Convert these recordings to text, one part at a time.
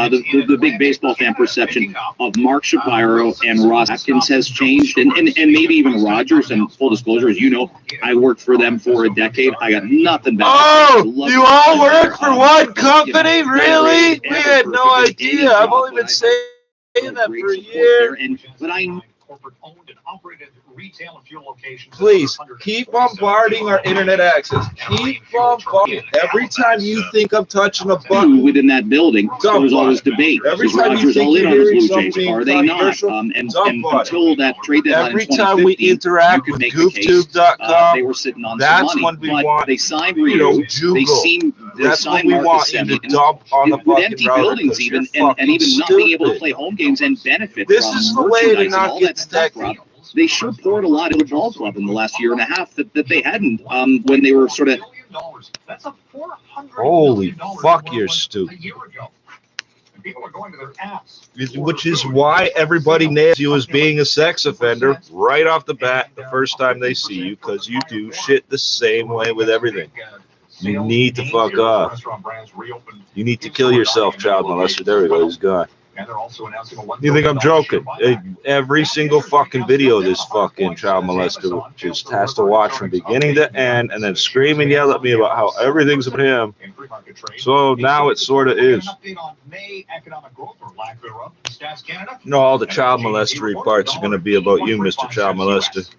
the big baseball fan perception of Mark Shapiro and Ross Atkins has changed, and maybe even Rogers. And full disclosure, as you know, I worked for them for a decade. I got nothing bad. Oh, you all work for one company? Really? We had no idea. I've only been saying that for a year. But I corporate-owned and operated retail and fuel locations. Please keep bombarding our internet access. Keep bombarding. Every time you think I'm touching a button within that building, there was always debate. Every time you think you're hearing something, are they not? And until that trade deadline, every time we interact with GoofTube.com, they were sitting on that's some money. when we want. They signed Ryu. They seem. That's what we want you to dump on the fucking empty buildings, even and even not being able to play home games and benefit. This is the way to not get stuff. They sure poured a lot into the ball club in the last year and a half that they hadn't when they were sort of. Holy fuck, you're stupid. Which is why everybody nails you as being a sex offender right off the bat the first time they see you, because you do shit the same way with everything. You need to fuck off. You need to kill yourself, child molester. There we go, he's gone. You think I'm joking? Every single fucking video this fucking child molester just has to watch from beginning to end and then scream and yell at me about how everything's about him. So now it sort of is. No, all the child molestery parts are going to be about you, Mr. Child Molester.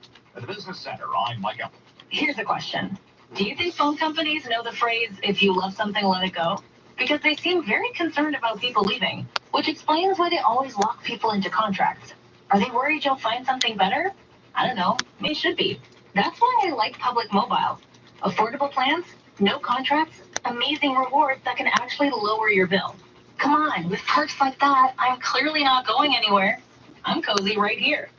Here's a question. Do you think phone companies know the phrase, if you love something, let it go? Because they seem very concerned about people leaving, which explains why they always lock people into contracts. Are they worried you'll find something better? I don't know. They should be. That's why I like Public Mobile. Affordable plans, no contracts, amazing rewards that can actually lower your bill. Come on, with perks like that, I'm clearly not going anywhere. I'm cozy right here.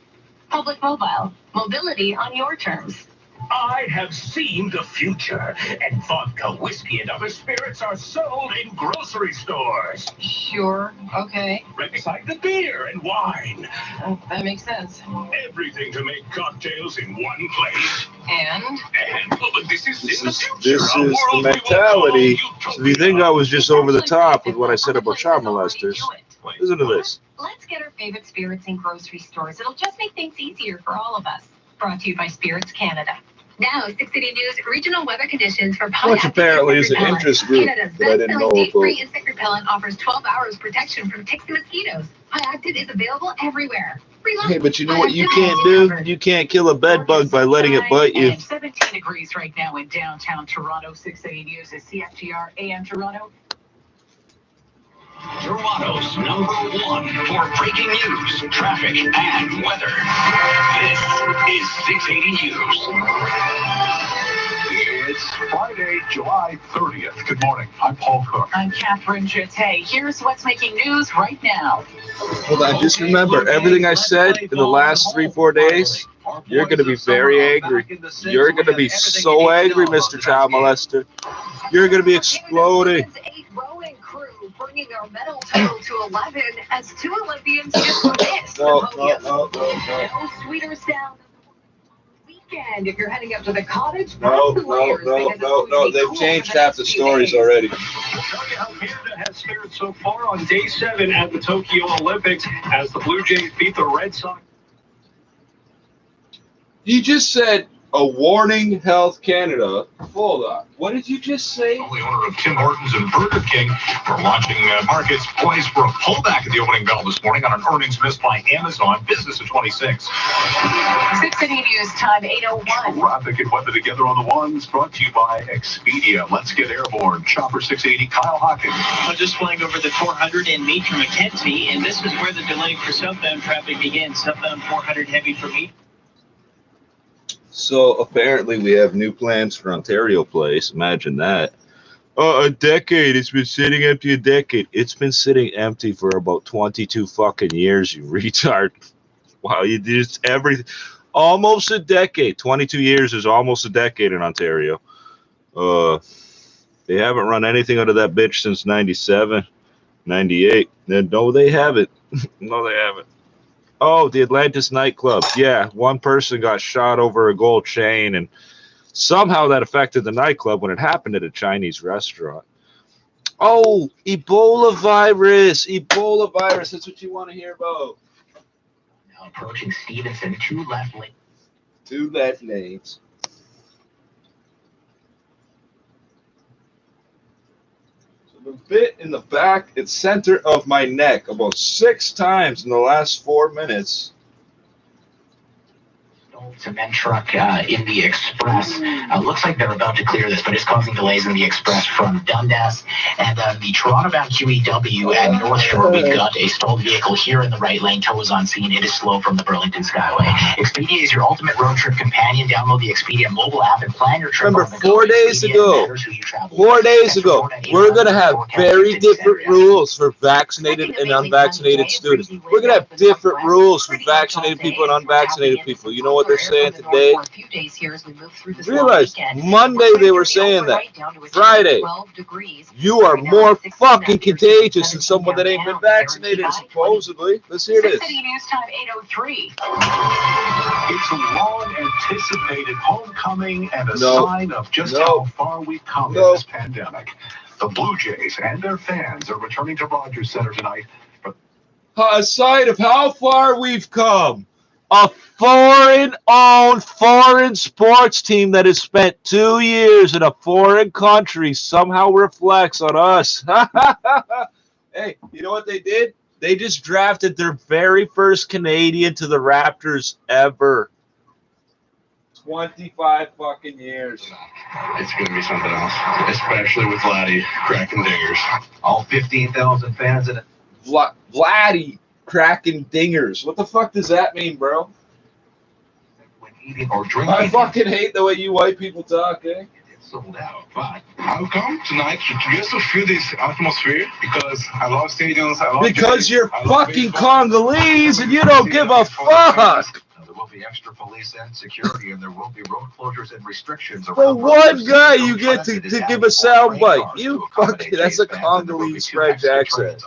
Public Mobile. Mobility on your terms. I have seen the future, and vodka, whiskey, and other spirits are sold in grocery stores. Sure, okay. Right beside the beer and wine. Oh, that makes sense. Everything to make cocktails in one place. And well, this is the future. This is the mentality. So if you think I was just over the top with what I said about child molesters, listen to this. Let's get our favorite spirits in grocery stores. It'll just make things easier for all of us. Brought to you by Spirits Canada. Now, 6 City News regional weather conditions for which apparently is an interest group Canada's that I didn't know about. Free insect repellent offers 12 hours protection from ticks and mosquitoes. High Active is available everywhere. Hey, but you know what you can't do? You can't kill a bed bug by letting it bite you. 17 degrees right now in downtown Toronto. 6 City News is CFTR AM Toronto. Toronto's #1 for breaking news, traffic, and weather. This is 680 News. It's Friday, July 30th. Good morning. I'm Paul Cook. I'm Catherine Jeté. Here's what's making news right now. Hold on, just remember, everything I said in the last 3-4 days, you're going to be very angry. You're going to be so angry, Mr. Child Molester. You're going to be exploding. Bringing our medal total to 11 as 2 Olympians just missed No, sweeter sound weekend if you're heading up to the cottage. No, they've changed half the stories already. We'll tell you how Canada has fared so far on day 7 at the Tokyo Olympics as the Blue Jays beat the Red Sox. You just said a warning, Health Canada. Hold on. What did you just say? The owner of Tim Hortons and Burger King for launching markets poised for a pullback at the opening bell this morning on an earnings miss by Amazon. Business at 26. 6 City News time 8:01. Traffic and weather together on the ones brought to you by Expedia. Let's get airborne. Chopper 680, Kyle Hawkins. I'm just flying over the 400 in Meade from Mackenzie, and this is where the delay for southbound traffic begins. Southbound 400 heavy for Meade. So apparently we have new plans for Ontario Place. Imagine that. A decade. It's been sitting empty a decade. It's been sitting empty for about 22 fucking years, you retard. Wow, you just everything. Almost a decade. 22 years is almost a decade in Ontario. They haven't run anything out of that bitch since 97, 98. No, they haven't. No, they haven't. Oh, the Atlantis nightclub. Yeah, one person got shot over a gold chain, and somehow that affected the nightclub when it happened at a Chinese restaurant. Oh, Ebola virus. Ebola virus. That's what you want to hear about. Now approaching Stevenson, two left lanes. Two left lanes. So the bit in the back and center of my neck about 6 times in the last 4 minutes. Cement truck in the express. Looks like they're about to clear this, but it's causing delays in the express from Dundas. And the Toronto-bound QEW at North Shore, we've got a stalled vehicle here in the right lane. Tow is on scene. It is slow from the Burlington Skyway. Expedia is your ultimate road trip companion. Download the Expedia mobile app and plan your trip. Remember, 4 days ago, 4 days ago, we're going to have very different rules for vaccinated and unvaccinated students. We're going to have different rules for vaccinated people and unvaccinated people. You know what they're saying today? Realize Monday they were saying that. Friday, you are more fucking contagious than someone that ain't been vaccinated, supposedly. Let's hear this. News Time 8:03. It's a long anticipated homecoming and a sign of just how far we've come in this pandemic. The Blue Jays and their fans are returning to Rogers Center tonight. A sign of how far we've come. A foreign-owned, foreign sports team that has spent 2 years in a foreign country somehow reflects on us. Hey, you know what they did? They just drafted their very first Canadian to the Raptors ever. 25 fucking years. It's going to be something else, especially with Vladdy cracking dingers. All 15,000 fans in it. Vladdy cracking dingers. What the fuck does that mean, bro? When eating or drinking. I fucking hate the way you white people talk, eh? It's sold out. But How come tonight to just to feel this atmosphere? Because I love stadiums. Because you're fucking Congolese and you don't give a fuck. there will be extra police and security, and there will be road closures and restrictions. For one guy, you get to give a soundbite. You fucking, that's a Congolese French accent.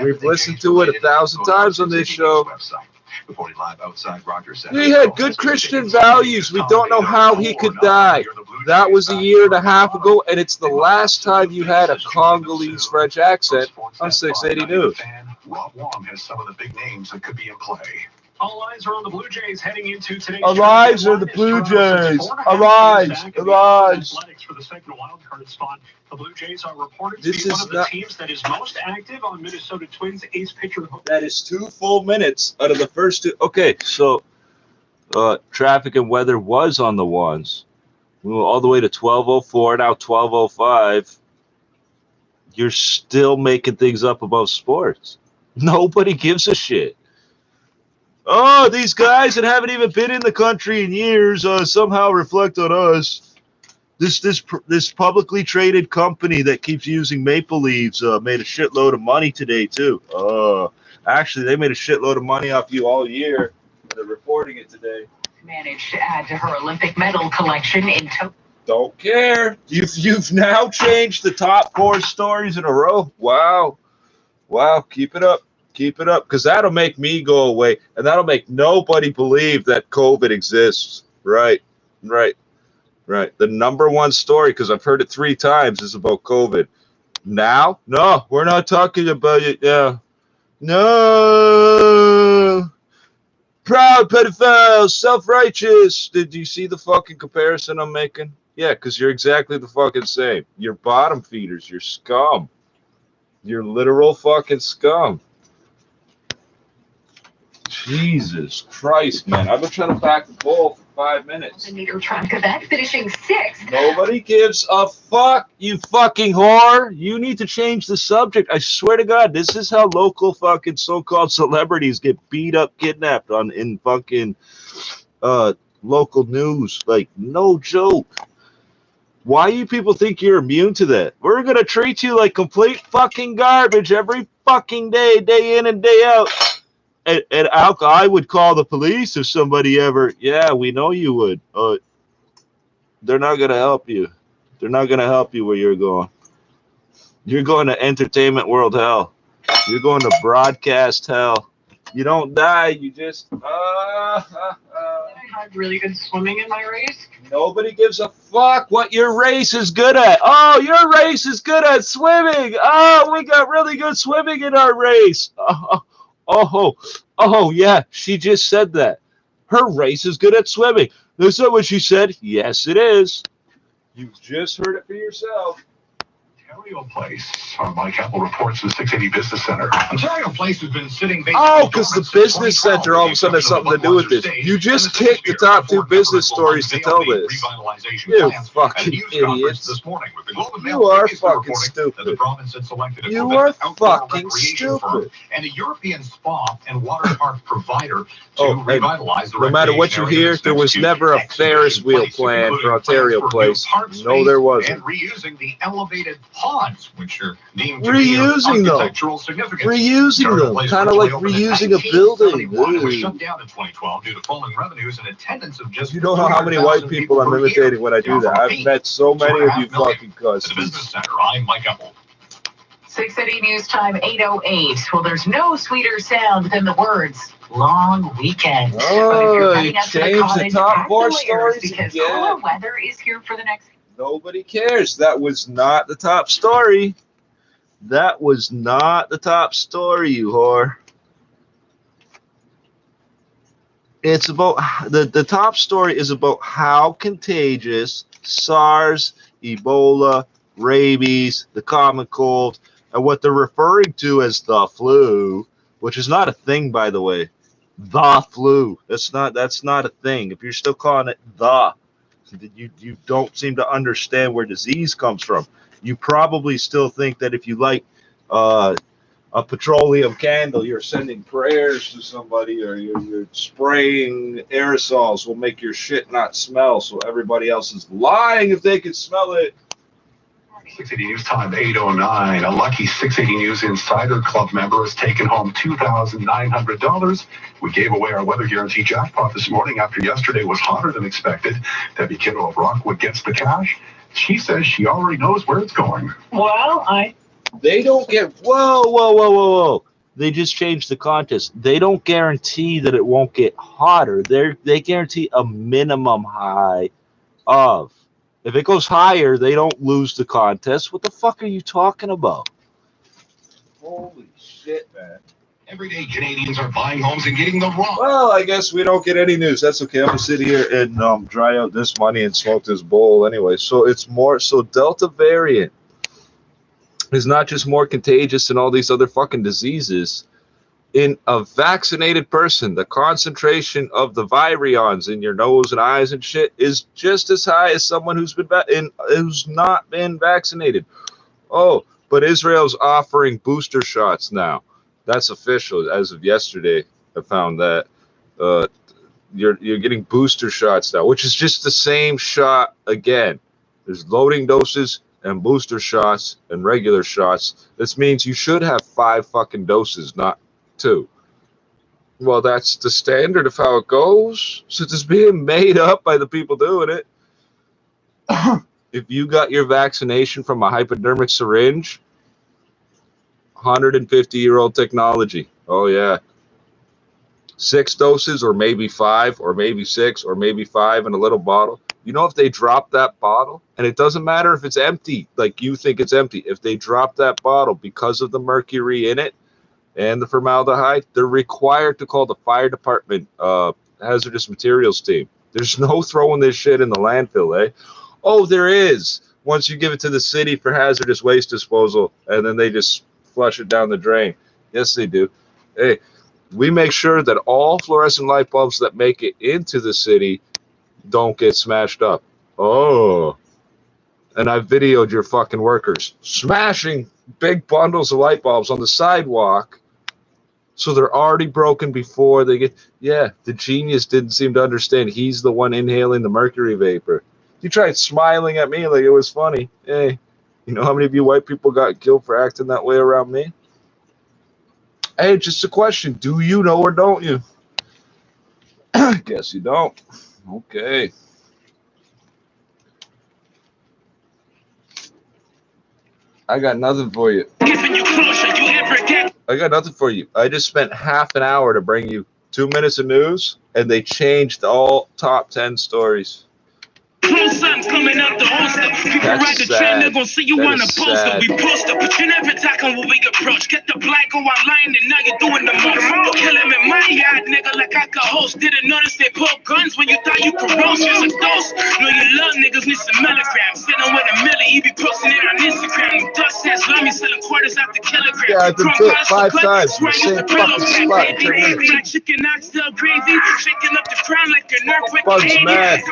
We've listened to it 1,000 times on this show. He had good Christian values. We don't know how he could die. That was 1.5 years ago, and it's the last time you had a Congolese French accent on 680 News. Rob Wong has some of the big names that could be in play. All eyes are on the Blue Jays heading into today's. All eyes are the Blue Jays. All eyes. All eyes. For the second wild card spot, the Blue Jays are reported to This be is one of the not- teams that is most active on Minnesota Twins ace pitcher. That is 2 full minutes out of the first 2. Okay, so traffic and weather was on the ones. We went all the way to 12:04, now 12:05. You're still making things up about sports. Nobody gives a shit. Oh, these guys that haven't even been in the country in years somehow reflect on us. This publicly traded company that keeps using maple leaves made a shitload of money today too. Actually, they made a shitload of money off you all year. They're reporting it today. Managed to add to her Olympic medal collection in Tokyo. Don't care. You've now changed the top 4 stories in a row. Wow. Keep it up. Keep it up, because that'll make me go away, and that'll make nobody believe that COVID exists. Right. The number 1 story, because I've heard it 3 times, is about COVID. Now? No, we're not talking about it now. No. Proud pedophile, self-righteous. Did you see the fucking comparison I'm making? Yeah, because you're exactly the fucking same. You're bottom feeders. You're scum. You're literal fucking scum. Jesus Christ, man. I've been trying to pack the bowl for 5 minutes. Meter track of that, finishing 6th. Nobody gives a fuck, you fucking whore. You need to change the subject. I swear to God, this is how local fucking so-called celebrities get beat up, kidnapped in fucking local news. Like, no joke. Why you people think you're immune to that? We're going to treat you like complete fucking garbage every fucking day, day in and day out. And I would call the police if somebody ever. Yeah, we know you would. They're not gonna help you. They're not gonna help you where you're going. You're going to entertainment world hell. You're going to broadcast hell. You don't die. You just. had really good swimming in my race. Nobody gives a fuck what your race is good at. Oh, your race is good at swimming. Oh, we got really good swimming in our race. Oh, yeah, she just said that. Her race is good at swimming. Is that what she said? Yes, it is. You just heard it for yourself. Ontario Place. Mike Apple reports to the 680 Business Center. Ontario Place has been sitting Oh, because the business center all of a sudden has something to do with this. You just kicked the top 2 business stories to tell this. You fucking idiots. You are fucking stupid. You are fucking stupid. And a European spa and water park provider to revitalize the no matter what you hear, there was never a Ferris wheel plan for Ontario Place. No, there wasn't. And reusing the elevated pods, which are deemed to reusing be of them. architectural significance. Reusing them, kind of like reusing a building. It was shut down in 2012 due to falling revenues and attendance of just. You don't know how many white people I'm imitating when I do that. I've met so many of you fucking cousins. The Business Center. I'm Mike Apple. 680 News Time 8:08. Well, there's no sweeter sound than the words "long weekend." Oh, you changed the top 4 stories because again. cooler weather is here for the next. Nobody cares. That was not the top story. That was not the top story, you whore. It's about the top story is about how contagious SARS, Ebola, rabies, the common cold, and what they're referring to as the flu, which is not a thing, by the way. The flu. That's not a thing. If you're still calling it the, you don't seem to understand where disease comes from. You probably still think that if you light a petroleum candle, you're sending prayers to somebody, or you're spraying aerosols will make your shit not smell, so everybody else is lying if they can smell it. 680 News Time 8:09. A lucky 680 News Insider Club member has taken home $2,900. We gave away our weather guarantee jackpot this morning after yesterday was hotter than expected. Debbie Kittle of Rockwood gets the cash. She says she already knows where it's going. Well, They don't get whoa. They just changed the contest. They don't guarantee that it won't get hotter. They guarantee a minimum high of. If it goes higher, they don't lose the contest. What the fuck are you talking about? Holy shit, man. Everyday Canadians are buying homes and getting them wrong. Well, I guess we don't get any news. That's okay. I'm gonna sit here and dry out this money and smoke this bowl anyway. So it's more. So Delta variant is not just more contagious than all these other fucking diseases. In a vaccinated person, the concentration of the virions in your nose and eyes and shit is just as high as someone who's not been vaccinated. Oh, but Israel's offering booster shots now. That's official as of yesterday. I found that you're getting booster shots now, which is just the same shot again. There's loading doses and booster shots and regular shots. This means you should have 5 fucking doses, not 2. Well, that's the standard of how it goes. Since it's being made up by the people doing it. If you got your vaccination from a hypodermic syringe, 150-year-old technology. Oh, yeah. 6 doses or maybe 5 or maybe 6 or maybe 5 in a little bottle. You know, if they drop that bottle, and it doesn't matter if it's empty, like you think it's empty. If they drop that bottle because of the mercury in it and the formaldehyde, they're required to call the fire department hazardous materials team. There's no throwing this shit in the landfill, eh? Oh, there is. Once you give it to the city for hazardous waste disposal, and then they just flush it down the drain. Yes, they do. Hey, we make sure that all fluorescent light bulbs that make it into the city don't get smashed up. Oh. And I videoed your fucking workers smashing big bundles of light bulbs on the sidewalk. So they're already broken before they get. Yeah, the genius didn't seem to understand. He's the one inhaling the mercury vapor. He tried smiling at me like it was funny. Hey, you know how many of you white people got killed for acting that way around me? Hey, just a question. Do you know or don't you? Guess you don't. Okay. I got nothing for you. I got nothing for you. I just spent half an hour to bring you 2 minutes of news, and they changed all top 10 stories. Coming out the holster. People ride the train, they're gonna see you on the poster. We poster, but you never talking when we approach. Get the black go online and now you're doing the most. Kill him in my yard, nigga, like I could host. Didn't notice they pull guns when you thought you could roast. Just a dose. Know you love niggas, need some milligrams. Sitting with a milli, he be posting it on Instagram. Dust ass, love me selling quarters out the kilogram. Yeah, I've been bit 5 times. The same fucking spot. Like chicken oxtail gravy, shaking up the crown like an earthquake. Bugs mad.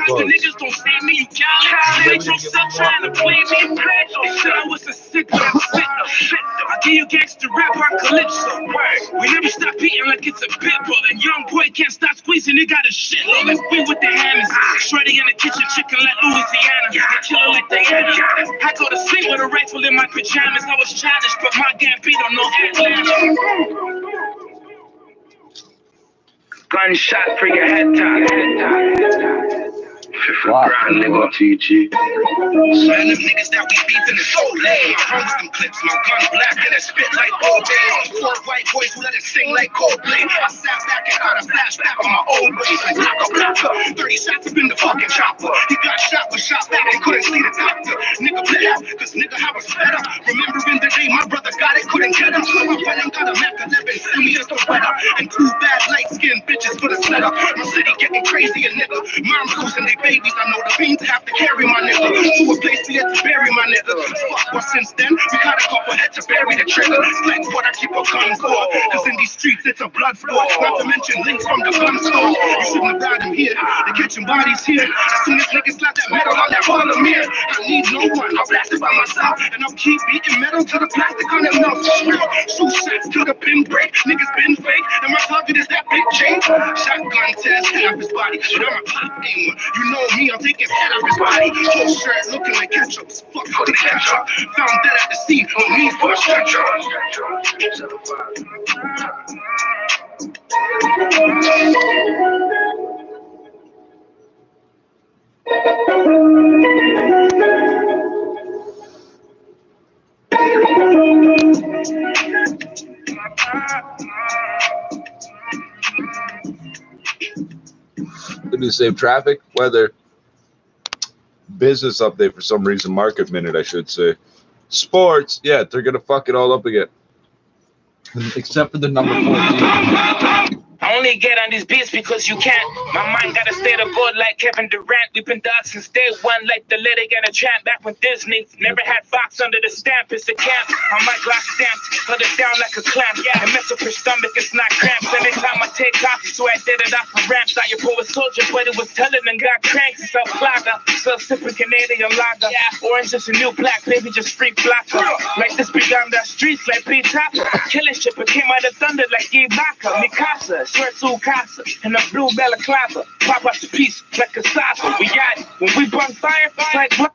The niggas don't see me, you can't make yourself trying to play me. They said I was a sickly, I give you gangster rap, I calypso. We never stop eating like it's a pit bull. And young boy can't stop squeezing, he got a shit load. Let's be with the hammers. Shorty in the kitchen, chicken like Louisiana. They kill her like Diana. I go to sleep with a rifle in my pajamas. I was childish, but my Gambino no Atlanta. Gunshot for your head top. Wow. Nigga, TG. Man, them niggas that we beefing is so lame. I run with them clips, my gun black and it spit like old days. 4 white boys who let it sing like Coldplay. I sat back and got a flashback on my old ways like Blocker. 30 shots up in the fucking chopper. He got shot, was shot back and couldn't see the doctor. Nigga bled out, cause nigga I was better. Remembering the day my brother got it, couldn't get him. So I went and got a Mac 11, send me just a weather. And 2 bad light-skinned bitches for the setup. My city getting crazy and nigga. Moms losing they babies, I know the fiends have to carry my nigga to a place we had to bury my nigga. Fuck, but since then, we got a couple head to bury the trigger. Like what I keep a gun for, cause in these streets it's a blood sport. Not to mention links from the gun store. You shouldn't have died him here, they're catching bodies here. As soon as niggas slap that metal on that ball of mirror, I need no one, I blasted by myself. And I'll keep beating metal to the plastic on them nuts. Shoot shots to the pin break, niggas been fake. And my target is that big chain. Shotgun test, head off his body, but I'm a pop aimer. You know me, I'll take his head off his body. Full shirt looking like ketchup. Fuck for the ketchup. Found dead at the scene. No need for a stretcher. Let me save traffic, weather, business update for some reason, market minute, I should say. Sports, yeah, they're going to fuck it all up again. Except for the number 14. I only get on these beats because you can't. My mind got a state of God like Kevin Durant. We've been dogs since day one, like the lady and a tramp. Back when Disney never had Fox under the stamp. It's the camp. On my glass stamped, held it down like a clamp. Yeah, and mess up your stomach, it's not cramps. Anytime I take off, so I did it off the ramps. Thought your boy was soldier, but it was telling and got cranks. It's Flagger, so sipping Canadian lager. Yeah, orange is a new black, baby, just free blocker. Like this big on the streets, like P Top. Killing shit, but came out of thunder like Ibaka. Mikasa. Swear casa and a blue balaclava. Pop out the piece like a salsa. We got it. When we burn fire, like blood.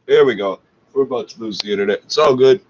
There we go. We're about to lose the internet. It's all good.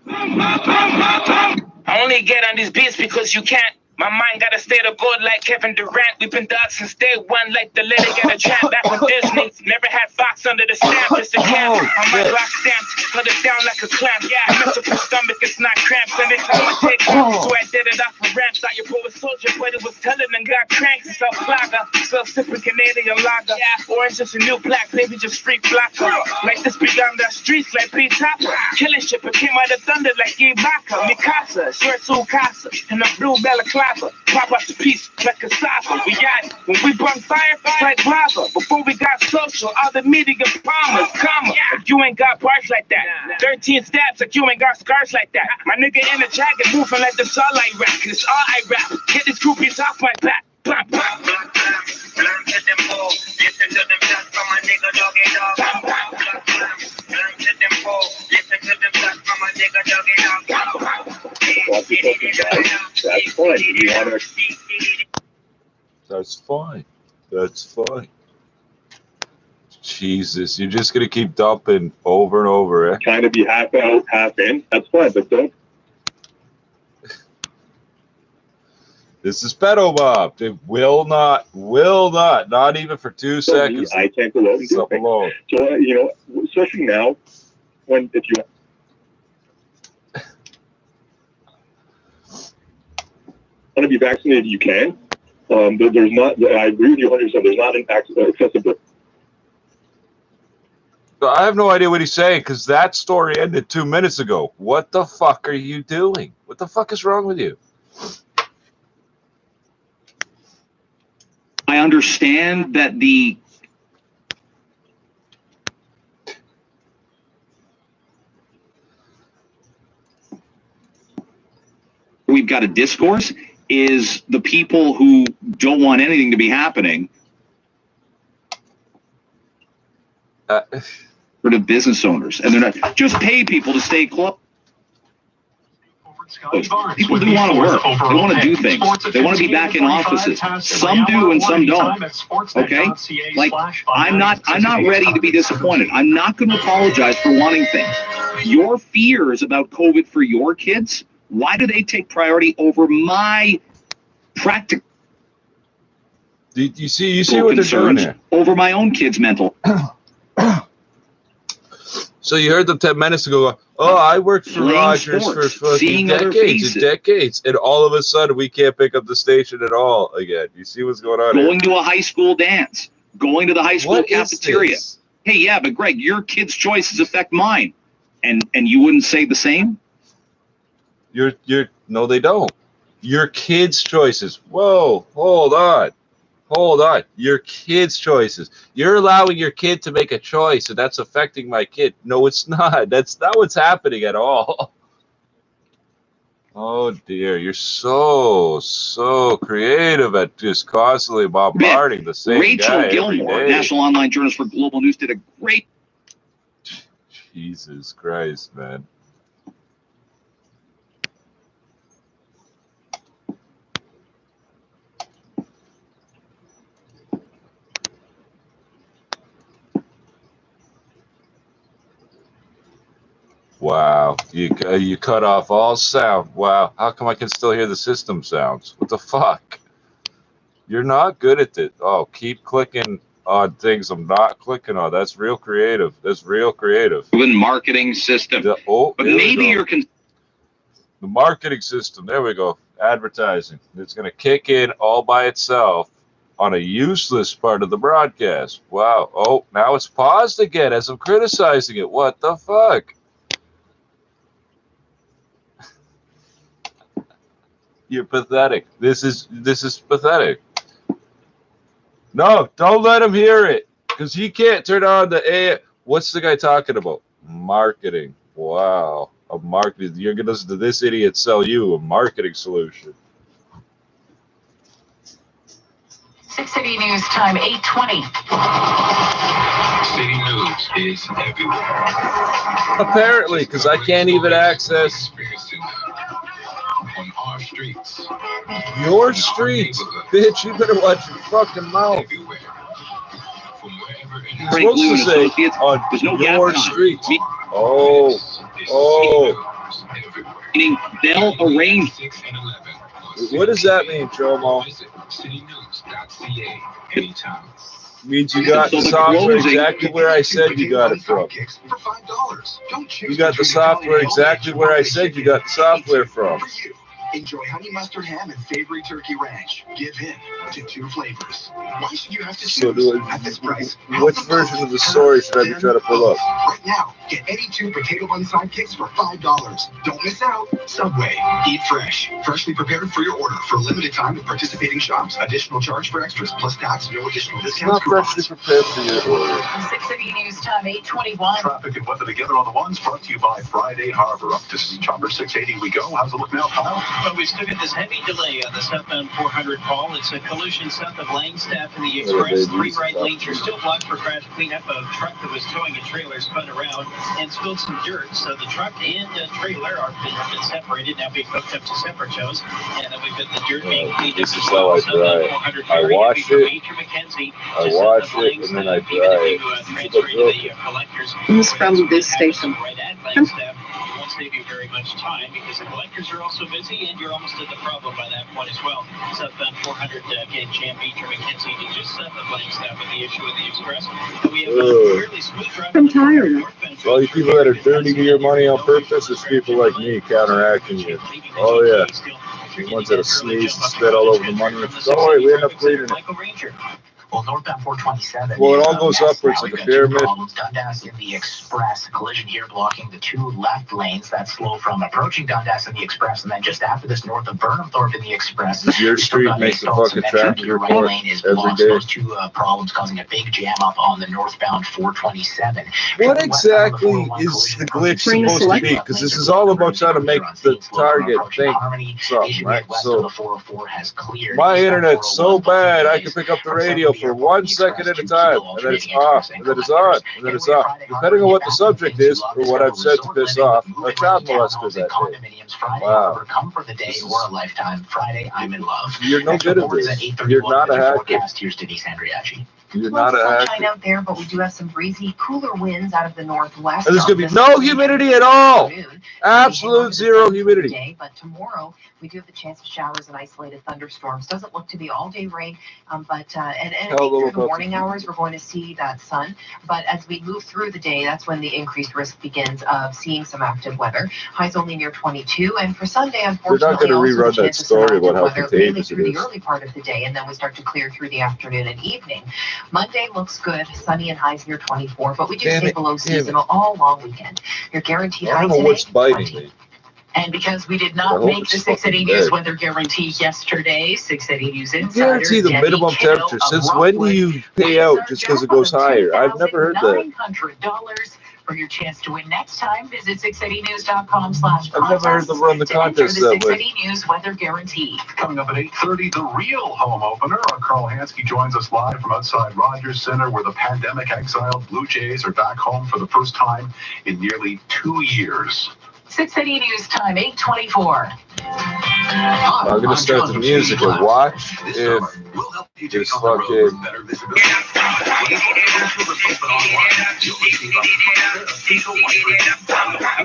I only get on these beats because you can't. My mind got a state of God like Kevin Durant. We've been dogs since day one, like the lady got a tramp. Back when Disney never had Fox under the stamp. It's the camp. On my block stamped, held it down like a clamp. Yeah, I mess up your stomach, it's not cramps. Anytime I take off, so I did it off the ramps. Thought your boy was soldier, but it was telling and got cranks. It's Flagger, so sipping Canadian lager. Yeah, orange is a new black, baby, just free blocker. Like this big on the streets, like P Top. Killing shit, but came out of thunder like Ibaka. Mikasa, swear casa, and a blue balaclava. Pop out the piece like a salsa. We got it. When we burn fire, like lava. Before we got social, all the media bombers, comma. Like you ain't got bars like that. 13 stabs, like you ain't got scars like that. My nigga in the jacket moving like this all I rap. It's all I rap. Get these groupies off my back. Blah, blah. Listen to them shots from my nigga doggy dog. Listen to them fall. Listen to them shots from my nigga doggy dog. That's fine. That's fine. Jesus, you're just gonna keep dumping over and over, eh? Trying to be half out, half in. That's fine, but don't. This is pedo mob. It will not, not even for 2 seconds. I can't go out and do it. Alone. So, you know, especially now, when if you want to be vaccinated, you can. There's not, I agree with you 100%, there's not an accessible. So I have no idea what he's saying because that story ended 2 minutes ago. What the fuck are you doing? What the fuck is wrong with you? I understand that we've got a discourse is the people who don't want anything to be happening for the business owners, and they're not just pay people to stay close. People do want to work. They want to do things. They want to be back in offices. Some do and some don't. Okay? Like, I'm not ready to be disappointed. I'm not going to apologize for wanting things. Your fears about COVID for your kids, why do they take priority over my practical? You see what they're doing here? Over my own kids' mental. So you heard them 10 minutes ago, oh, I worked for Rogers for fucking decades and decades, and all of a sudden we can't pick up the station at all again. You see what's going on Going to a high school dance, going to the high school cafeteria. Hey, yeah, but Greg, your kids' choices affect mine. And you wouldn't say the same? No, they don't. Your kids' choices. Whoa, hold on. Hold on. Your kids' choices. You're allowing your kid to make a choice, and that's affecting my kid. No, it's not. That's not what's happening at all. Oh, dear. You're so creative at just constantly bombarding the same Rachel guy Gilmore, national online journalist for Global News, did a great... Jesus Christ, man. Wow, you cut off all sound. Wow, how come I can still hear the system sounds? What the fuck? You're not good at it. Oh, keep clicking on things I'm not clicking on. That's real creative. That's real creative. Marketing system. But maybe you're... The marketing system. There we go. Advertising. It's going to kick in all by itself on a useless part of the broadcast. Wow. Oh, now it's paused again as I'm criticizing it. What the fuck? You're pathetic. This is pathetic. No, don't let him hear it, because he can't turn on the air. What's the guy talking about? Marketing. Wow. A marketing. You're going to listen to this idiot sell you a marketing solution. 6 City News time, 8:20. City News is everywhere. Apparently, because I can't even access on our streets. Your streets. Bitch, you better watch your fucking mouth. You're supposed to say on your streets. Oh. Meaning they'll arrange. What does that mean, Jomo? Means you got the software exactly where I said you got it from. You got the software exactly where I said you got the software from. Enjoy honey mustard ham and savory turkey ranch. Give in to 2 flavors. Why should you have to choose at this price? Which version of the story should I be trying to pull up? Right now, get any 2 potato bun sidekicks for $5. Don't miss out. Subway. Eat fresh. Freshly prepared for your order for a limited time at participating shops. Additional charge for extras plus tax. No additional discounts. Not freshly prepared for your order. 6 City News time, 8:21. Traffic and weather together on the ones brought to you by Friday Harbor. Up to Chopper 680 we go. How's it look now, Kyle? Well, we still get this heavy delay on the southbound 400 Paul. It's a collision south of Langstaff in the express. 3 right lanes are still blocked for crash cleanup. A truck that was towing a trailer spun around and spilled some dirt. So the truck and trailer have been separated, now being hooked up to separate shows. And then we've got the dirt being cleaned up as well. I wash it, and then I dry it. Who's from this station? won't save you very much time because the collectors are also busy and you're almost at the problem by that point as well. Southbound 400 gauge jam feature McKenzie to just south of Langstaff with the issue with the Express. And we have a fairly smooth traffic. I'm tired. All you people that are dirty to your money on purpose is people like me counteracting you. Oh yeah. The ones that sneeze and spit all over the money. Don't worry, we end up cleaning it. Well, northbound 427. Well, it all goes upwards like a pyramid. Dundas in the Express. Collision here blocking the two left lanes. That's slow from approaching Dundas in the Express. And then just after this, north of Burnhamthorpe in the Express. Your street makes the fucking traffic report every day. Those two problems causing a big jam up on the northbound 427. What exactly is the glitch supposed to be? Because this is all about trying to make the target think something, right? So my internet's so bad, I can pick up the radio for 1 second at a time, and then it's off, and then it's on, and then it's off. Depending on what the subject is, or what I've said to piss off, a child molester that day. Wow. Come for the day or a lifetime. Friday, I'm in love. You're no good at this. You're not a hacker. Here's Denise Andriachi. You're not a hacker. Sunshine out there, but we do have some breezy, cooler winds out of the northwest. And there's going to be no humidity at all. Absolute zero humidity. Today, but tomorrow we do have the chance of showers and isolated thunderstorms. Doesn't look to be all-day rain, but and through the morning hours we're going to see that sun. But as we move through the day, that's when the increased risk begins of seeing some active weather. Highs only near 22, and for Sunday, unfortunately, you're not going to rerun that story about how contagious it is. The early part of the day, and then we start to clear through the afternoon and evening. Monday looks good, sunny and highs near 24, but we do stay below seasonal all long weekend. Your guaranteed high today, what's biting me. And because we did not make the 680 News weather guarantee yesterday, 680 News Insider guarantee the minimum temperature. Since when do you pay out just because it goes higher? I've never heard that. $900 for your chance to win next time. Visit 680news.com/contest. I've never heard them run the contest that way. 680 News weather guarantee. Coming up at 8:30, the real home opener. Our Carl Hansky joins us live from outside Rogers Center, where the pandemic-exiled Blue Jays are back home for the first time in nearly 2 years. 680 News Time, 8:24. I'm going to start the music and watch if this fucking...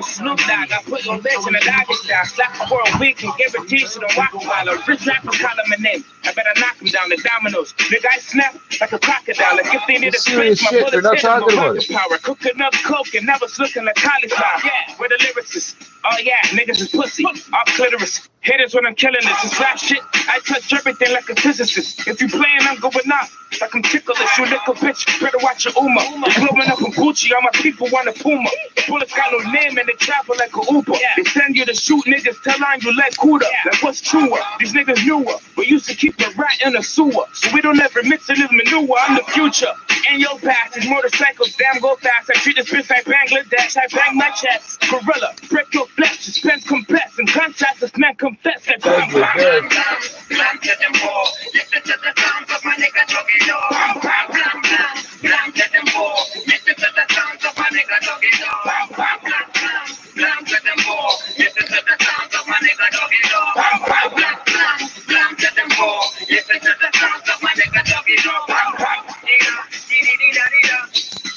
Snoop Dogg, I put your legs in the doggy style. Slap for a week and guarantee you don't walk a while. A rich rapper calling my name. I better knock him down the dominoes. Nigga, I snap like a crocodile. Like if they need a serious shit, they're not talking about it. Power. Cooking up coke and never looking like cauliflower. Yeah, where the lyricists. Oh yeah, niggas is pussy. Off clitoris. Haters when I'm killing this. It's rap shit. I touch everything like a physicist. If you playing, I'm going up. Like I'm ticklish. You little bitch. Better watch your Uma. Blowing up in Gucci. All my people want a Puma. Bullets got no name and they travel like a Uber. They send you to shoot niggas. Tell on you like Cuda. Like what's truer? These niggas newer. We used to keep the rat in the sewer. So we don't ever mix it with manure. I'm the future. In your past, these motorcycles damn go fast. I treat this bitch like Bangladesh. I bang my chest. Gorilla. Break your flesh. Suspense compress. And contrast this man confess. Like bam, bam, bam, bam to them ball. Listen to the sounds of my nigga doggy dog. Bam, bam, bam, bam, bam to them ball. Listen to the sounds of my nigga doggy dog. Bam, bam, bam, bam, bam to them ball. Listen to the sounds of my nigga doggy dog. Bam, bam, bam, bam, bam to them ball. Listen to the sounds of my nigga doggy dog. Bam, bam, dee-da, dee-dee-dee-da-dee-da,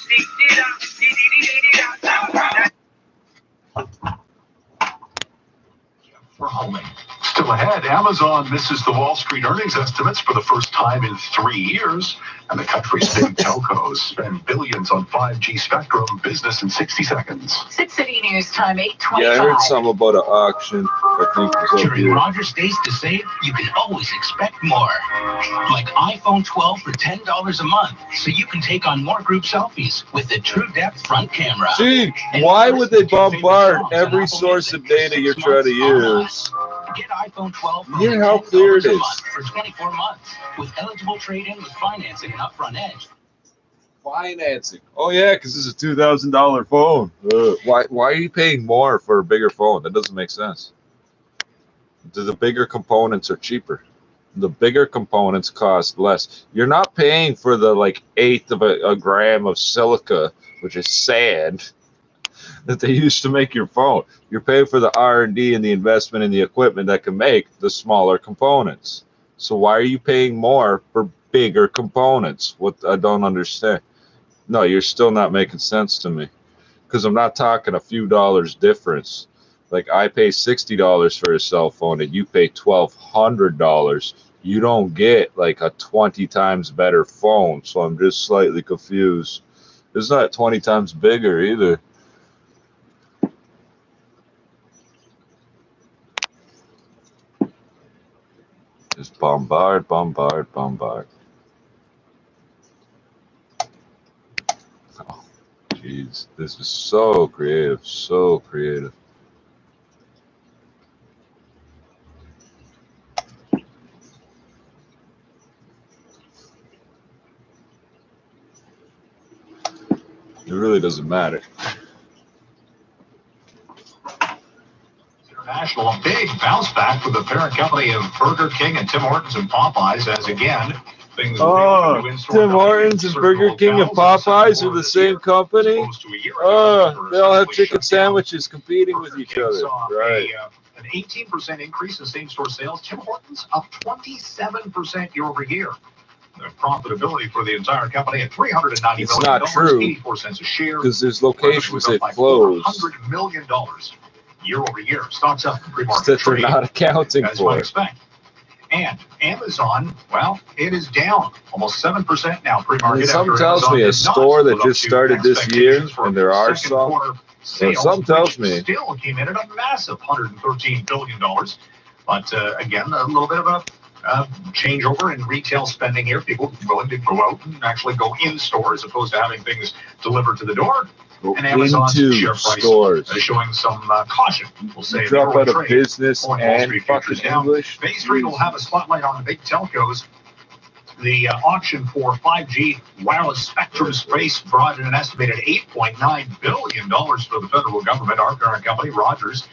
dee-dee-da, dee-dee-dee-dee-da, bam, bam. We're home. Still ahead, Amazon misses the Wall Street earnings estimates for the first time in 3 years, and the country's big telcos spend billions on 5G spectrum. Business in 60 seconds. 680 News Time, 8:25. Yeah, I heard something about an auction. I think it was up During here. Rogers Days to Save, you can always expect more. Like iPhone 12 for $10 a month, so you can take on more group selfies with the True Depth front camera. Gee, why would they bombard every source of data you're trying to use? Get iPhone 12 for Hear how clear it is. for 24 months with eligible trade-in with financing and upfront edge. Financing. Oh yeah, because it's a $2,000 phone. Why are you paying more for a bigger phone? That doesn't make sense. The bigger components are cheaper. The bigger components cost less. You're not paying for the like 1/8 of a gram of silica, which is sand, that they used to make your phone. You're paying for the R&D and the investment in the equipment that can make the smaller components. So why are you paying more for bigger components? What I don't understand. No, you're still not making sense to me, because I'm not talking a few dollars difference. Like I pay $60 for a cell phone and you pay $1,200. You don't get like a 20 times better phone. So I'm just slightly confused. It's not 20 times bigger either. Just bombard, bombard, bombard. Oh, jeez. This is so creative, so creative. It really doesn't matter. International, a big bounce back for the parent company of Burger King and Tim Hortons and Popeyes, as again, things Tim Hortons and Burger King and Popeyes are the same company? They all have chicken sandwiches competing with each other. Right. An 18% increase in same-store sales. Tim Hortons up 27% year over year. The profitability for the entire company at $390 million. It's not true. 84 cents a share. Because there's locations that close. $100 million year over year. Stocks up in pre-market that they're not accounting as for. One expect. And Amazon, well, it is down almost 7% now pre-market. Something tells me a store that just started this year, and there are some. Something tells me still came in at a massive $113 billion. But again, a little bit of a changeover in retail spending here. People willing to go out and actually go in store as opposed to having things delivered to the door. And Amazon's share price is showing some caution. We'll say drop out of business and fucking English. Bay Street will have a spotlight on the big telcos. The auction for 5G wireless spectrum space brought in an estimated $8.9 billion for the federal government. Our parent company, Rogers,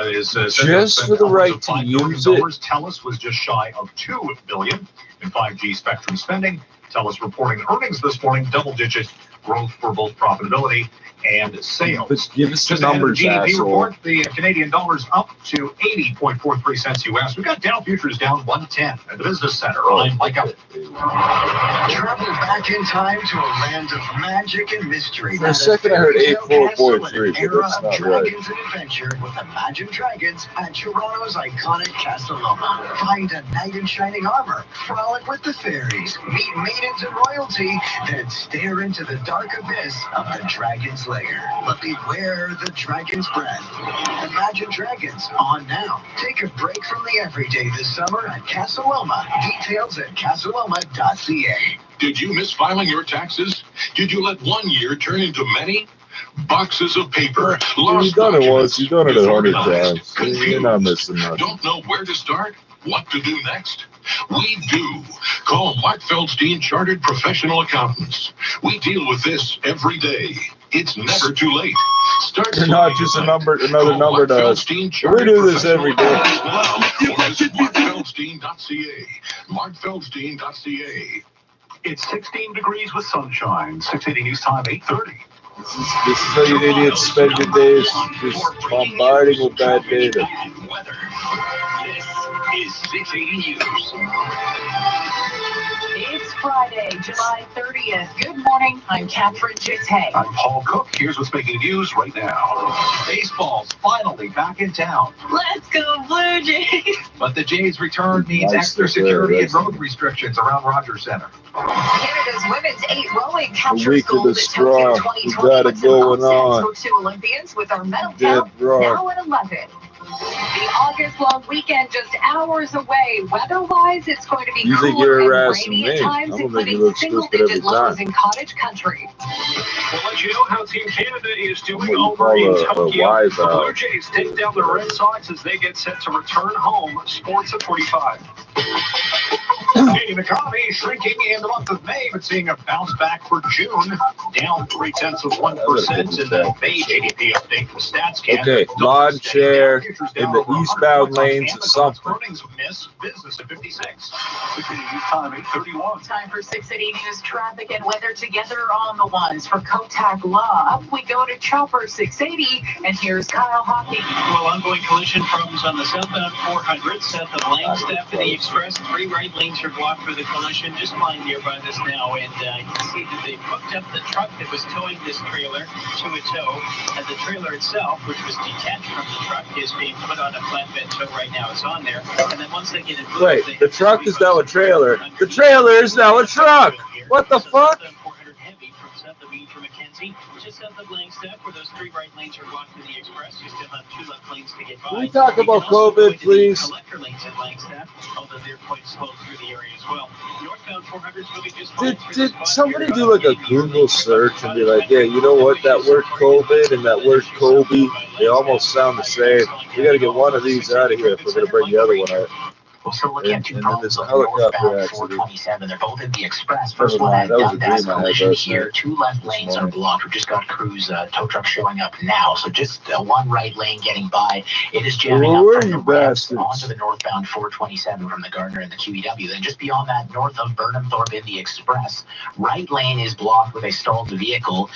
is just for the right to use it. TELUS was just shy of $2 billion in 5G spectrum spending. TELUS reporting earnings this morning, double-digit growth for both profitability and sales. But give us the numbers, GDP asshole. report, the Canadian dollar's up to 80.43 cents US. We've got Dow futures down 110 at the Business Center. I'm Mike up. Travel back in time to a land of magic and mystery. For a second I heard 84.3, but that's not right. Dragons and adventure with Imagine Dragons at Toronto's iconic Casa Loma. Find a knight in shining armor, frolic with the fairies, meet maidens and royalty, then stare into the dark abyss of the Dragon's Lair. But beware the dragon's breath. Imagine Dragons on now. Take a break from the everyday this summer at Casa Loma. Details at casaloma.ca. Did you miss filing your taxes? Did you let 1 year turn into many? Boxes of paper, You've done it once, you've done it 100 times. You're not missing nothing. Don't know where to start? What to do next? We do. Call Mark Feldstein Chartered Professional Accountants. We deal with this every day. It's never too late. Start. You're not just another number to us. We do this every day. MarkFeldstein.ca. MarkFeldstein.ca. It's 16 degrees with sunshine. 680 News Time, 8:30. This is how you idiots spend your days, just bombarding with bad data. This is 680 News. It's Friday, July 30th. Good morning. I'm Catherine Jitay. I'm Paul Cook. Here's what's making news right now. Baseball's finally back in town. Let's go Blue Jays. But the Jays' return means extra security and road restrictions around Rogers Center. Canada's women's 8 rowing captures gold at Tokyo 2020. We got it going on. For 2 Olympians with our medal count now at 11. The August-long weekend just hours away. Weather-wise, it's going to be cooler and rainy at times, including single-digit lows in cottage country. We'll let you know how Team Canada is doing over in Tokyo. The Blue Jays take down the Red Sox as they get set to return home. Sports at 45. Canadian economy shrinking in the month of May, but seeing a bounce back for June, down 0.3% in the May GDP update from StatsCan. Okay, lawn chair in the eastbound lanes of something. Earnings miss business at 56. Time 8:31. Time for 680 News traffic and weather together on the ones for Kotak Law. Up we go to Chopper 680, and here's Kyle Hockey. Well, ongoing collision problems on the southbound 400 south of Langstaff to the Express. 3 right lanes are blocked for the collision just flying nearby this now, and you can see that they hooked up the truck that was towing this trailer to a tow, and the trailer itself, which was detached from the truck, is being put on a flatbed tow right now. It's on there, and then once they get it moved, wait, the truck is now a trailer. The trailer is now a truck. What the fuck? Just south of Langstaff, where those 3 right lanes are blocked to the express, you still have 2 left lanes to get by. Can we talk about COVID, please? Collector lanes at Langstaff, although they're quite slow through the area as well. Northbound 400 is moving just fine. Did somebody do like a Google search and be like, yeah, you know what, that word COVID and that word Kobe, they almost sound the same. We got to get one of these out of here if we're going to bring the other one out. We're still looking at 2 problems on northbound 427. They're both in the express. First one at Dundas collision here. 2 left lanes are blocked. We've just got crews, tow truck showing up now. So just 1 right lane getting by. It is jamming up from the west onto the northbound 427 from the Gardner and the QEW. Then just beyond that, north of Burnhamthorpe in the express, right lane is blocked with a stalled vehicle.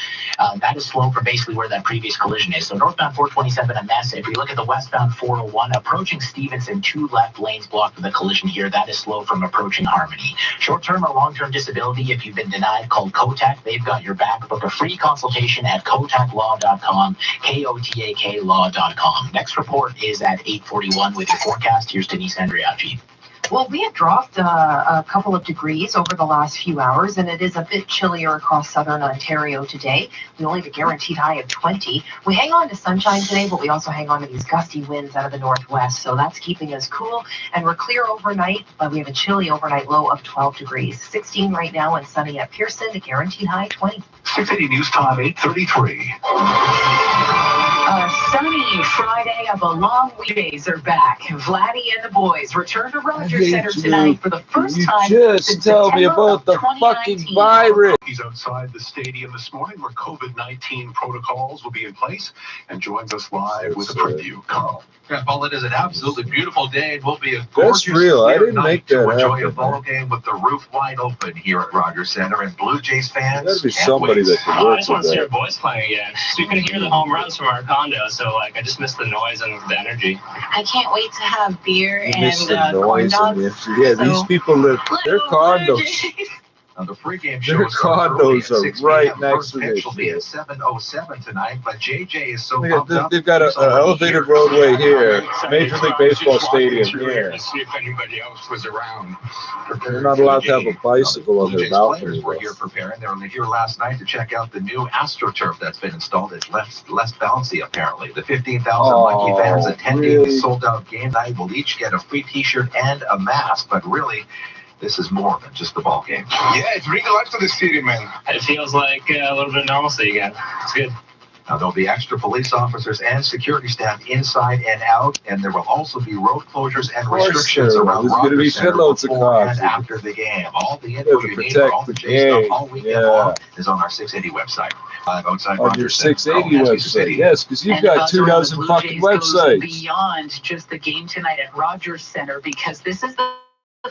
That is slow from basically where that previous collision is. So northbound 427 a mess. If we look at the westbound 401 approaching Stevenson, 2 left lanes blocked with a collision here. That is slow from approaching Harmony. Short-term or long-term disability, if you've been denied, call Kotak. They've got your back. Book a free consultation at kotaklaw.com, KOTAKlaw.com. Next report is at 8:41 with your forecast. Here's Denise Andriachi. Well, we have dropped a couple of degrees over the last few hours, and it is a bit chillier across southern Ontario today. We only have a guaranteed high of 20. We hang on to sunshine today, but we also hang on to these gusty winds out of the northwest, so that's keeping us cool. And we're clear overnight, but we have a chilly overnight low of 12 degrees. 16 right now and sunny at Pearson, a guaranteed high 20. 680 News Time, 8:33. A sunny Friday of a long weekdays are back. Vladdy and the boys return to Rogers Center tonight for the first time just since tell me September about the fucking virus. He's outside the stadium this morning where COVID-19 protocols will be in place and joins us live with a preview. Carl. Yeah, well, it is an absolutely beautiful day. It will be a gorgeous That's real. I didn't make that enjoy happen, a ball game with the roof wide open here at Rogers Center, and Blue Jays fans. There's gotta be somebody that can I work just want with to see our that. boys playing again. So you can hear the home runs from our condo, so like I just miss the noise and the energy. I can't wait to have beer You miss and the corn noise dogs. and yeah, these people live, their condos. Now, the pregame show Their is early at condos 6 are right p.m. next First to pitch this will be at shit. 7:07 tonight, but JJ is so pumped up. They've got an elevated roadway here, Major League Baseball stadium here. To see if anybody else was around. They're not allowed to have a bicycle on Blue their Jays balcony. players were here preparing. They were here last night to check out the new AstroTurf that's been installed. It's less bouncy, apparently. The 15,000 lucky fans attending the sold-out game night will each get a free T-shirt and a mask, but really, this is more than just the ball game. Yeah, it's bringing life to the city, man. It feels like a little bit of normalcy again. It's good. Now, there'll be extra police officers and security staff inside and out, and there will also be road closures and restrictions around Rogers Center before and after the game. All the info you need for all the Jays stuff all weekend long is on our 680 website. Outside On your 680 website, yes, because you've got 2 dozen fucking websites. Beyond just the game tonight at Rogers Center, because this is the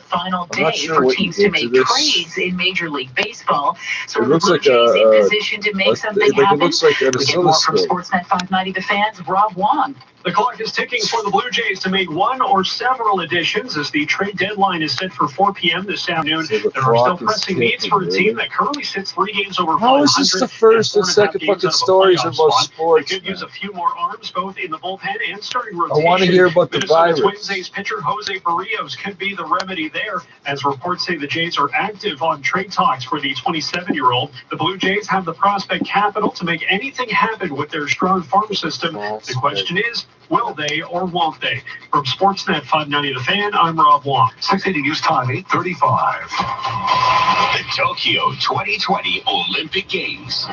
final I'm not day sure for what you teams did to to make this. trades in Major League Baseball. So It the looks Blue like Jays in a position to make something like it happen. looks like an We get more from oscilloscope. Sportsnet 590 The Fans, Rob Wong. The clock is ticking for the Blue Jays to make one or several additions as the trade deadline is set for 4 p.m. this afternoon. So the There are still clock is pressing needs for a ticking, team really? that currently sits 3 games over 500. How is this the first and second fucking stories in most sports? They could use a few more arms, both in the bullpen and starting I rotation. want to hear about the Minnesota virus. Twins ace pitcher Jose Barrios could be the remedy there, as reports say the Jays are active on trade talks for the 27-year-old. The Blue Jays have the prospect capital to make anything happen with their strong farm system. The question is, will they or won't they? From Sportsnet 590 The Fan, I'm Rob Wong. 680 News Time, 8:35. The Tokyo 2020 Olympic Games.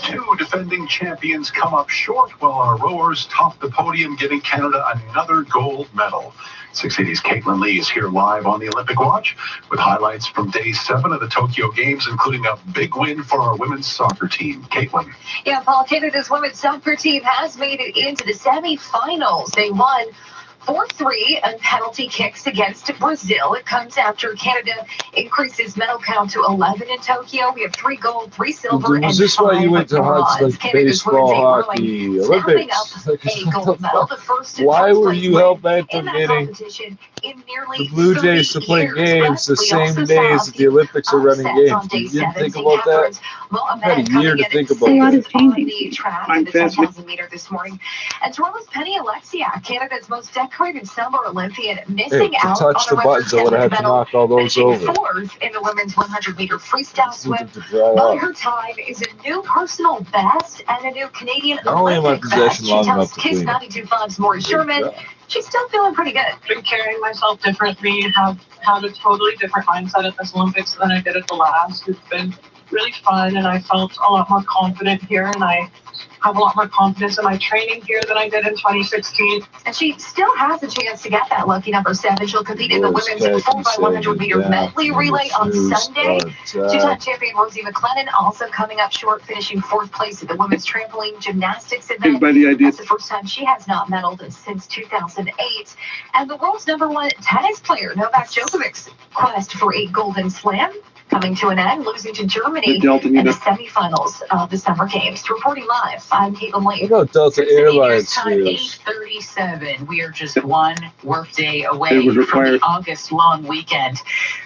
2 defending champions come up short while our rowers top the podium, giving Canada another gold medal. 680's Caitlin Lee is here live on the Olympic Watch with highlights from day 7 of the Tokyo Games, including a big win for our women's soccer team. Caitlin. Yeah, Paul, Canada's women's soccer team has made it into the semifinals. They won 4-3 and penalty kicks against Brazil. It comes after Canada increases medal count to 11 in Tokyo. We have 3 gold, 3 silver, and 5 bronze. Was this why you went to like baseball, hockey, Olympics? Like, why were you held back from getting the Blue Jays to play games the same days that the Olympics are running games? You didn't think about that? You had a year to think about that. I'm 10,000 meter this morning. As well as Penny Alexiak, Canada's most decorated summer Olympian, missing out to touch the buttons, I would have had to knock all those over. 4th in the women's 100-meter freestyle swim. But her time is a new personal best and a new Canadian Olympic best. She tells Kiss 92.5's Maury Sherman she's still feeling pretty good. Been carrying myself differently, have had a totally different mindset at this Olympics than I did at the last. It's been really fun, and I felt a lot more confident here, and I have a lot more confidence in my training here than I did in 2016. And she still has a chance to get that lucky number 7. She'll compete in the women's 4x100 meter medley relay on Sunday. Two-time champion Rosie McLennan also coming up short, finishing 4th place at the women's trampoline gymnastics event. That's the first time she has not medaled since 2008. And the world's #1 tennis player, Novak Djokovic's quest for a Golden Slam coming to an end, losing to Germany in the semifinals of the Summer Games. Reporting live, I'm Caitlin Lee. What about Delta Airlines? 8:37. We are just 1 workday away from the August-long weekend.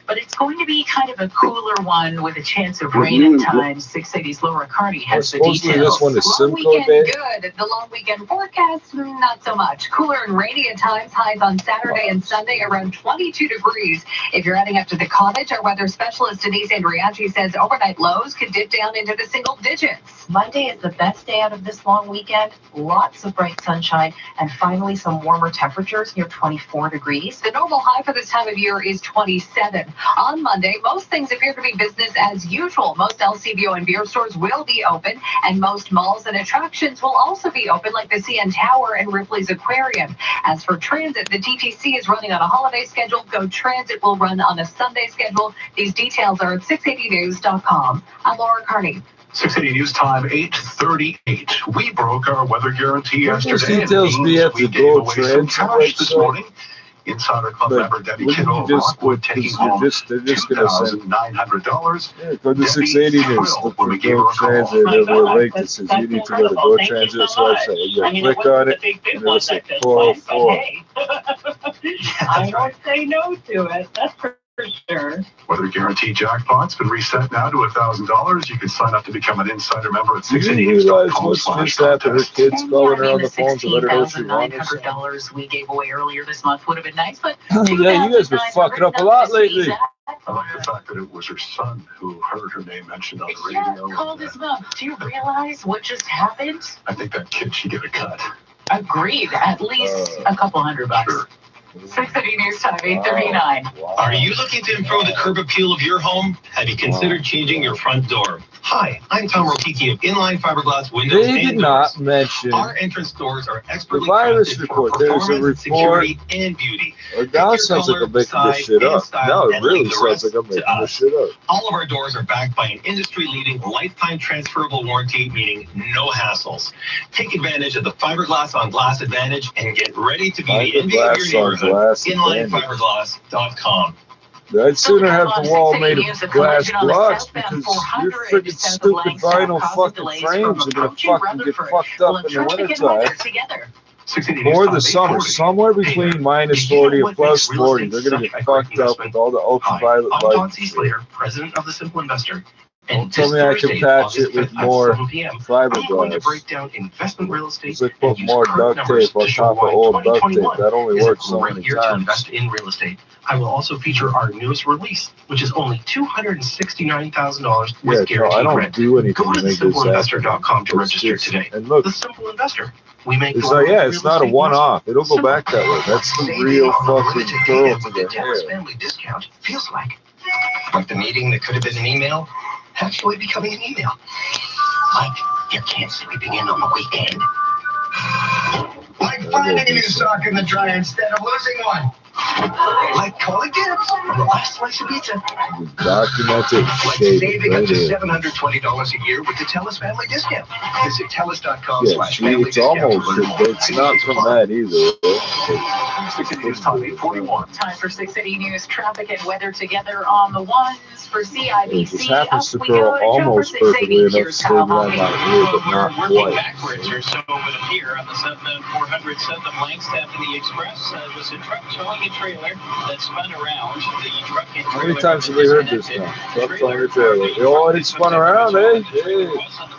But it's going to be kind of a cooler one with a chance of rain at times. 680's Laura Carney has the details. This one is long weekend good. The long weekend forecast, not so much. Cooler and rainy at times. Highs on Saturday and Sunday around 22 degrees. If you're heading up to the cottage, our weather specialist Denise Andriachi says overnight lows could dip down into the single digits. Monday is the best day out of this long weekend. Lots of bright sunshine and finally some warmer temperatures near 24 degrees. The normal high for this time of year is 27. On Monday, most things appear to be business as usual. Most LCBO and beer stores will be open, and most malls and attractions will also be open, like the CN Tower and Ripley's Aquarium. As for transit, the TTC is running on a holiday schedule. Go Transit will run on a Sunday schedule. These details are at 680news.com. I'm Laura Carney. 680 News Time, 8:38. We broke our weather guarantee yesterday. Details be at the Go Transit this morning. Insider Club member Debbie Kittle taking home $2,900. Yeah, go to 680 News. Look for Go Transit. There'll be a link that says you need to go to Go Transit's website. You click on it, and it'll say 404. I don't say no to it. That's for sure. Weather guarantee jackpot's been reset now to $1,000. You can sign up to become an insider member at 680news.com/contest. Her kids calling her on the phone to let her know she won. $900 we gave away earlier this month would have been nice, but yeah, you guys been fucking up a lot lately. I like the fact that it was her son who heard her name mentioned on the radio. Yeah, called his mom. Do you realize what just happened? I think that kid should get a cut. Agreed. At least a couple $100. Sure. 680 News Time, 8:39. Are you looking to improve the curb appeal of your home? Have you considered changing your front door? Hi, I'm Tom Rokiki of Inline Fiberglass Windows and Doors. They did not mention our entrance doors are expertly the virus report. There's a report. Security, and beauty. Now it sounds like I'm making this shit up. Now it really sounds like I'm making this shit up. All of our doors are backed by an industry-leading lifetime transferable warranty, meaning no hassles. Take advantage of the fiberglass on glass advantage and get ready to be the envy of your neighborhood. InlineFiberglass.com. I'd sooner have the wall made of glass blocks because your friggin' stupid vinyl fucking frames are gonna fucking get fucked up in the wintertime. Or the summer, somewhere between -40 and +40, they're gonna get fucked up with all the ultraviolet lights. President of the Simple Investor. Don't tell me I can patch it with more fiberglass. It's like put more duct tape on top of old duct tape. That only works so many times. Invest in real estate. I will also feature our newest release, which is only $269,000 with guaranteed I don't rent. do anything Go to to make this thesimpleinvestor.com to register just, today. And look, The Simple Investor. We make it's like, yeah, it's not a one-off. It'll go back that way. That's the real fucking curl to the hair. Family discount feels like the meeting that could have been an email, actually becoming an email. Like your kids sleeping in on the weekend. Like finding a new sock in the dryer instead of losing one. Like calling dibs on the last slice of pizza. Documented Like shade saving right up to here. $720 a year with the TELUS family discount. Visit TELUS.com Yeah, see, it's almost, it's not from that either. 6 City News Time 841. Time for 6 City News traffic and weather together on the ones for CIBC. This happens to Up we curl go to almost Trippz perfectly enough to Here's stay Kyle behind my Hoffman. ear, but We're not working quite. backwards, or so it would appear, on the southbound 400 south of Langstaff in the Express. Was a truck towing a trailer that spun around. The truck and How trailer many times have we heard this now? Truck towing a trailer. Oh, and it spun around, eh? Hey,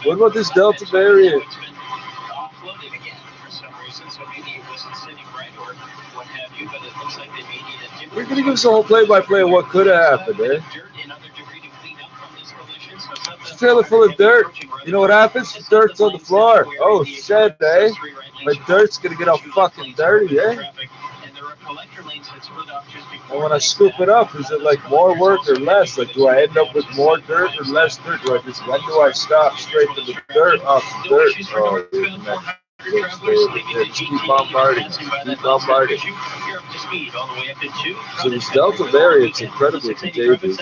what about this Delta variant? Offloaded again for some reason, so maybe it wasn't sitting right or what have you, but it looks like they may need a different. We're going to give us a whole play-by-play of what could have happened, eh? It's a trailer full of dirt. You know what happens? The dirt's on the floor. Oh, shit, eh? My dirt's going to get all fucking dirty, eh? And when I scoop it up, is it like more work or less? Like, do I end up with more dirt or less dirt? Do I just, when do I stop scraping the dirt off the dirt? Oh, just keep bombarding. Keep bombarding. So this Delta variant's incredibly contagious.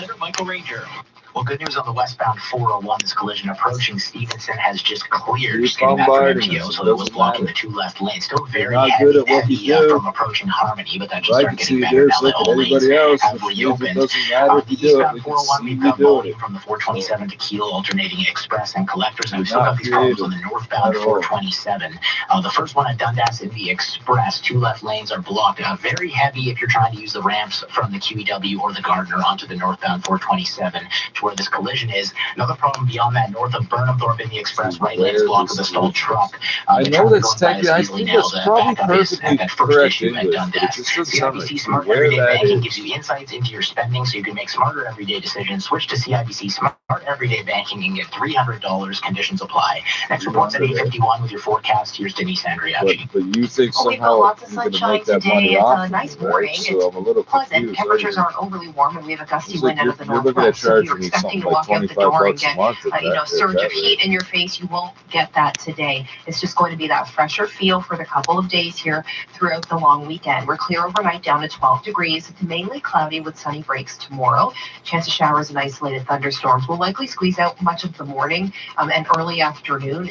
Well, good news on the westbound 401. This collision approaching Stevenson has just cleared. Keep Getting back from bombarding. MTO, so it was blocking the two left lanes. Still very not heavy, good at what you do. from approaching Harmony, but that should I start can see getting better this. now that Look all at lanes everybody else. have It reopened. doesn't matter if you do it. Eastbound We can 401, see we've you got doing volume it. from the 427 to Keel alternating express and collectors, and we've still Not got these problems creative on the northbound at all. 427. The first one at Dundas in the express, two left lanes are blocked. Very heavy if you're trying to use the ramps from the QEW or the Gardner onto the northbound 427 to where this collision is. Another problem beyond that, north of Burnhamthorpe in the express, right lane's blocked with a stalled truck. I know that's technically, I think that's probably perfectly correct English, but it just doesn't sound like CIBC Smart where Everyday that Banking is. gives you insights into your spending so you can make smarter everyday decisions. Switch to CIBC Smart Everyday Banking and get $300. Conditions apply. Next report's at 8:51 with your forecast. Here's Denise Andriachi. But you think Well, we've got somehow lots of you're going to sunshine make that today. money It's off a nice of it, morning. right? So I'm a little Pleasant. confused. Temperatures aren't overly warm, and we have a gusty It's wind like out of the you're looking at northwest. So if you're charging me expecting something to like walk out the 25 door and bucks a get month at that surge rate. of heat in your face, you won't get that today. It's just going to be that fresher feel for the couple of days here throughout the long weekend. We're clear overnight down to 12 degrees. It's mainly cloudy with sunny breaks tomorrow. Chance of showers and isolated thunderstorms will likely squeeze out much of the morning and early afternoon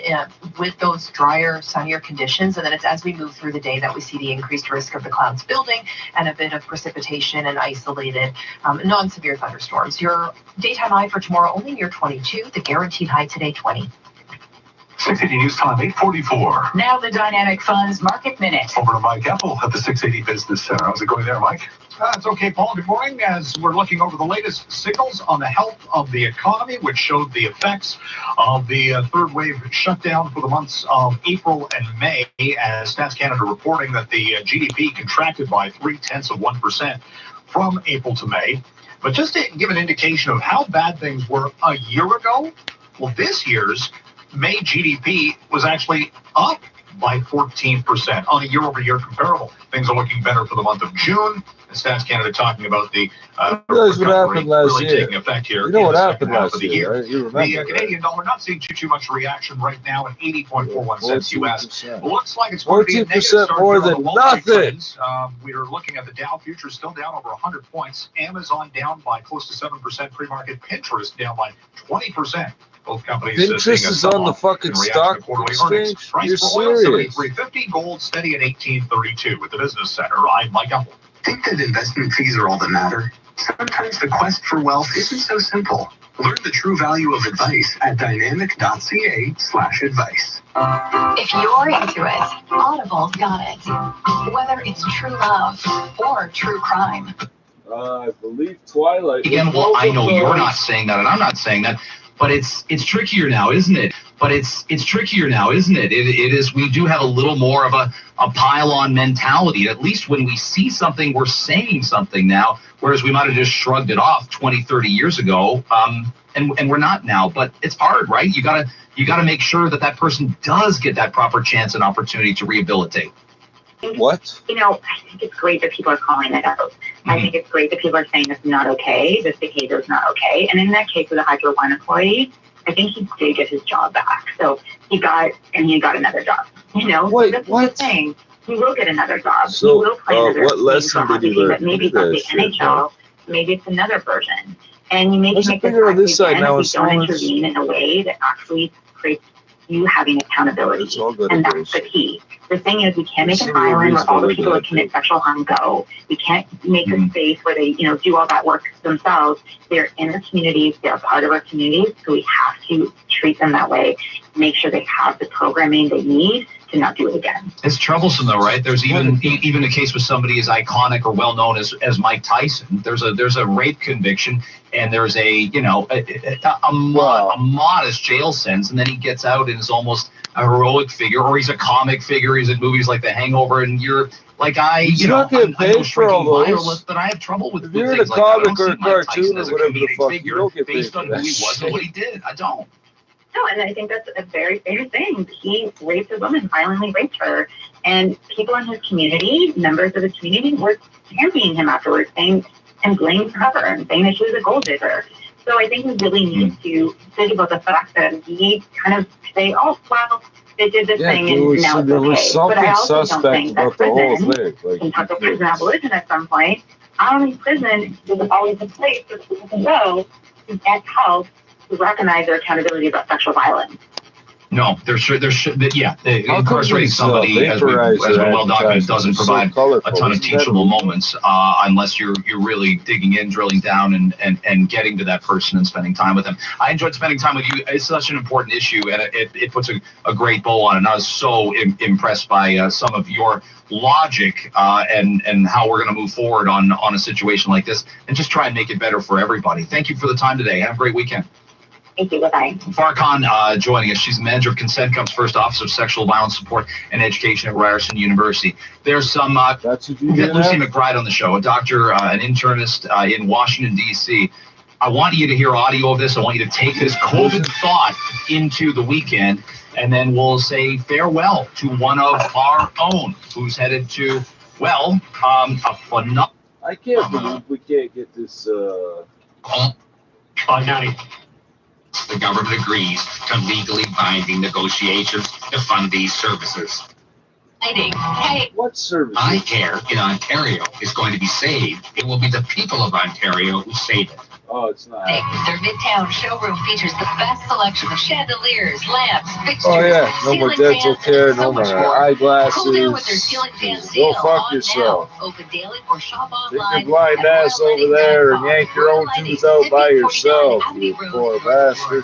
with those drier, sunnier conditions. And then it's as we move through the day that we see the increased risk of the clouds building and a bit of precipitation and isolated non-severe thunderstorms. Your daytime high for tomorrow only near 22. The guaranteed high today 20. 680 News Time 844. Now the Dynamic Funds Market Minute. Over to Mike Apple at the 680 Business Center. How's it going there, Mike? It's okay, Paul. Good morning. As we're looking over the latest signals on the health of the economy, which showed the effects of the third wave shutdown for the months of April and May, as Stats Canada reporting that the GDP contracted by 0.3% from April to May. But just to give an indication of how bad things were a year ago, well, this year's May GDP was actually up by 14% on a year-over-year comparable. Things are looking better for the month of June. And Stats Canada talking about the what happened last really year. taking effect here. You know what happened half last of the year, right? You remember, the Canadian dollar not seeing too much reaction right now at 80.41 cents US. 14%. Looks like it's going to be a negative 14% start more here on than the Wall Street nothing. trends. We are looking at the Dow futures still down over 100 points. Amazon down by close to 7% pre-market. Pinterest down by 20%. Both companies Pinterest is on the fucking stock exchange? Price You're for oil, serious? $73.50. Gold steady at 18.32 with the Business Center. I'm Mike Apple. Think that investment fees are all that matter? Sometimes the quest for wealth isn't so simple. Learn the true value of advice at dynamic.ca/advice. If you're into it, Audible's got it. Whether it's true love or true crime. I believe Twilight. Again, well, I know you're not saying that, and I'm not saying that, but it's trickier now, isn't it? It's trickier now, isn't it? It is. We do have a little more of a pile-on mentality. At least when we see something, we're saying something now, whereas we might have just shrugged it off 20, 30 years ago, and we're not now. But it's hard, right? You gotta make sure that person does get that proper chance and opportunity to rehabilitate. What? You know, I think it's great that people are calling it out. I think it's great that people are saying it's not okay, this behavior is not okay. And in that case with a Hydro One employee, I think he did get his job back. So he got another job. You know, Wait, that's what? the thing. you will get another job. So, you will play another what lesson job, did you learn? but maybe it's not the NHL, maybe it's another version. And you make it bigger on this side now. You don't intervene in a way that actually creates you having accountability. And that's the key. The thing is, we can't make an island where all the people that commit sexual harm go. We can't make a space where they, do all that work themselves. They're in our communities. They're part of our communities. So we have to treat them that way. Make sure they have the programming they need to not do it again. It's troublesome though, right? There's even a case with somebody as iconic or well known as Mike Tyson. There's a rape conviction and there's a modest jail sentence, and then he gets out and is almost a heroic figure, or he's a comic figure. He's in movies like The Hangover, and you're like, he's not getting paid for all those. But I have trouble with if you're in a like comic or a cartoon or whatever the fuck, you don't get paid based on who he was and what he did. I don't. No, and I think that's a very famous thing. He raped a woman, violently raped her. And people in his community, members of his community, were championing him afterwards, saying and blaming her and saying that she was a gold digger. So I think we really need to think about the fact that we kind of say, oh, well, they did this thing and now it's okay. But I also don't think that prison, Kentucky prison abolition at some point, I don't think prison is always a place where people can go to get help to recognize their accountability about sexual violence. No, incarcerating somebody, as been well documented, doesn't provide a ton of teachable moments unless you're really digging in, drilling down, and getting to that person and spending time with them. I enjoyed spending time with you. It's such an important issue, and it puts a great bow on it. And I was so impressed by some of your logic and how we're going to move forward on a situation like this, and just try and make it better for everybody. Thank you for the time today. Have a great weekend. Thank you. Bye-bye. Farcon joining us. She's the manager of Consent Comes First Office of Sexual Violence Support and Education at Ryerson University. There's some we get Lucy McBride on the show, a doctor, an internist in Washington, D.C. I want you to hear audio of this. I want you to take this COVID thought into the weekend, and then we'll say farewell to one of our own who's headed to, a phenomenal. I can't believe we can't get this. 590. The government agrees to legally binding negotiations to fund these services. Hey, what service? Eye care in Ontario is going to be saved. It will be the people of Ontario who save it. Oh, it's not. Their Midtown showroom features the best selection of chandeliers, lamps, fixtures. Oh yeah, no more dental care, no more eyeglasses. Cool down with their ceiling fan Go fuck yourself. Open daily or shop Take online. your blind ass over there and yank your own tooth out by yourself, you poor bastard.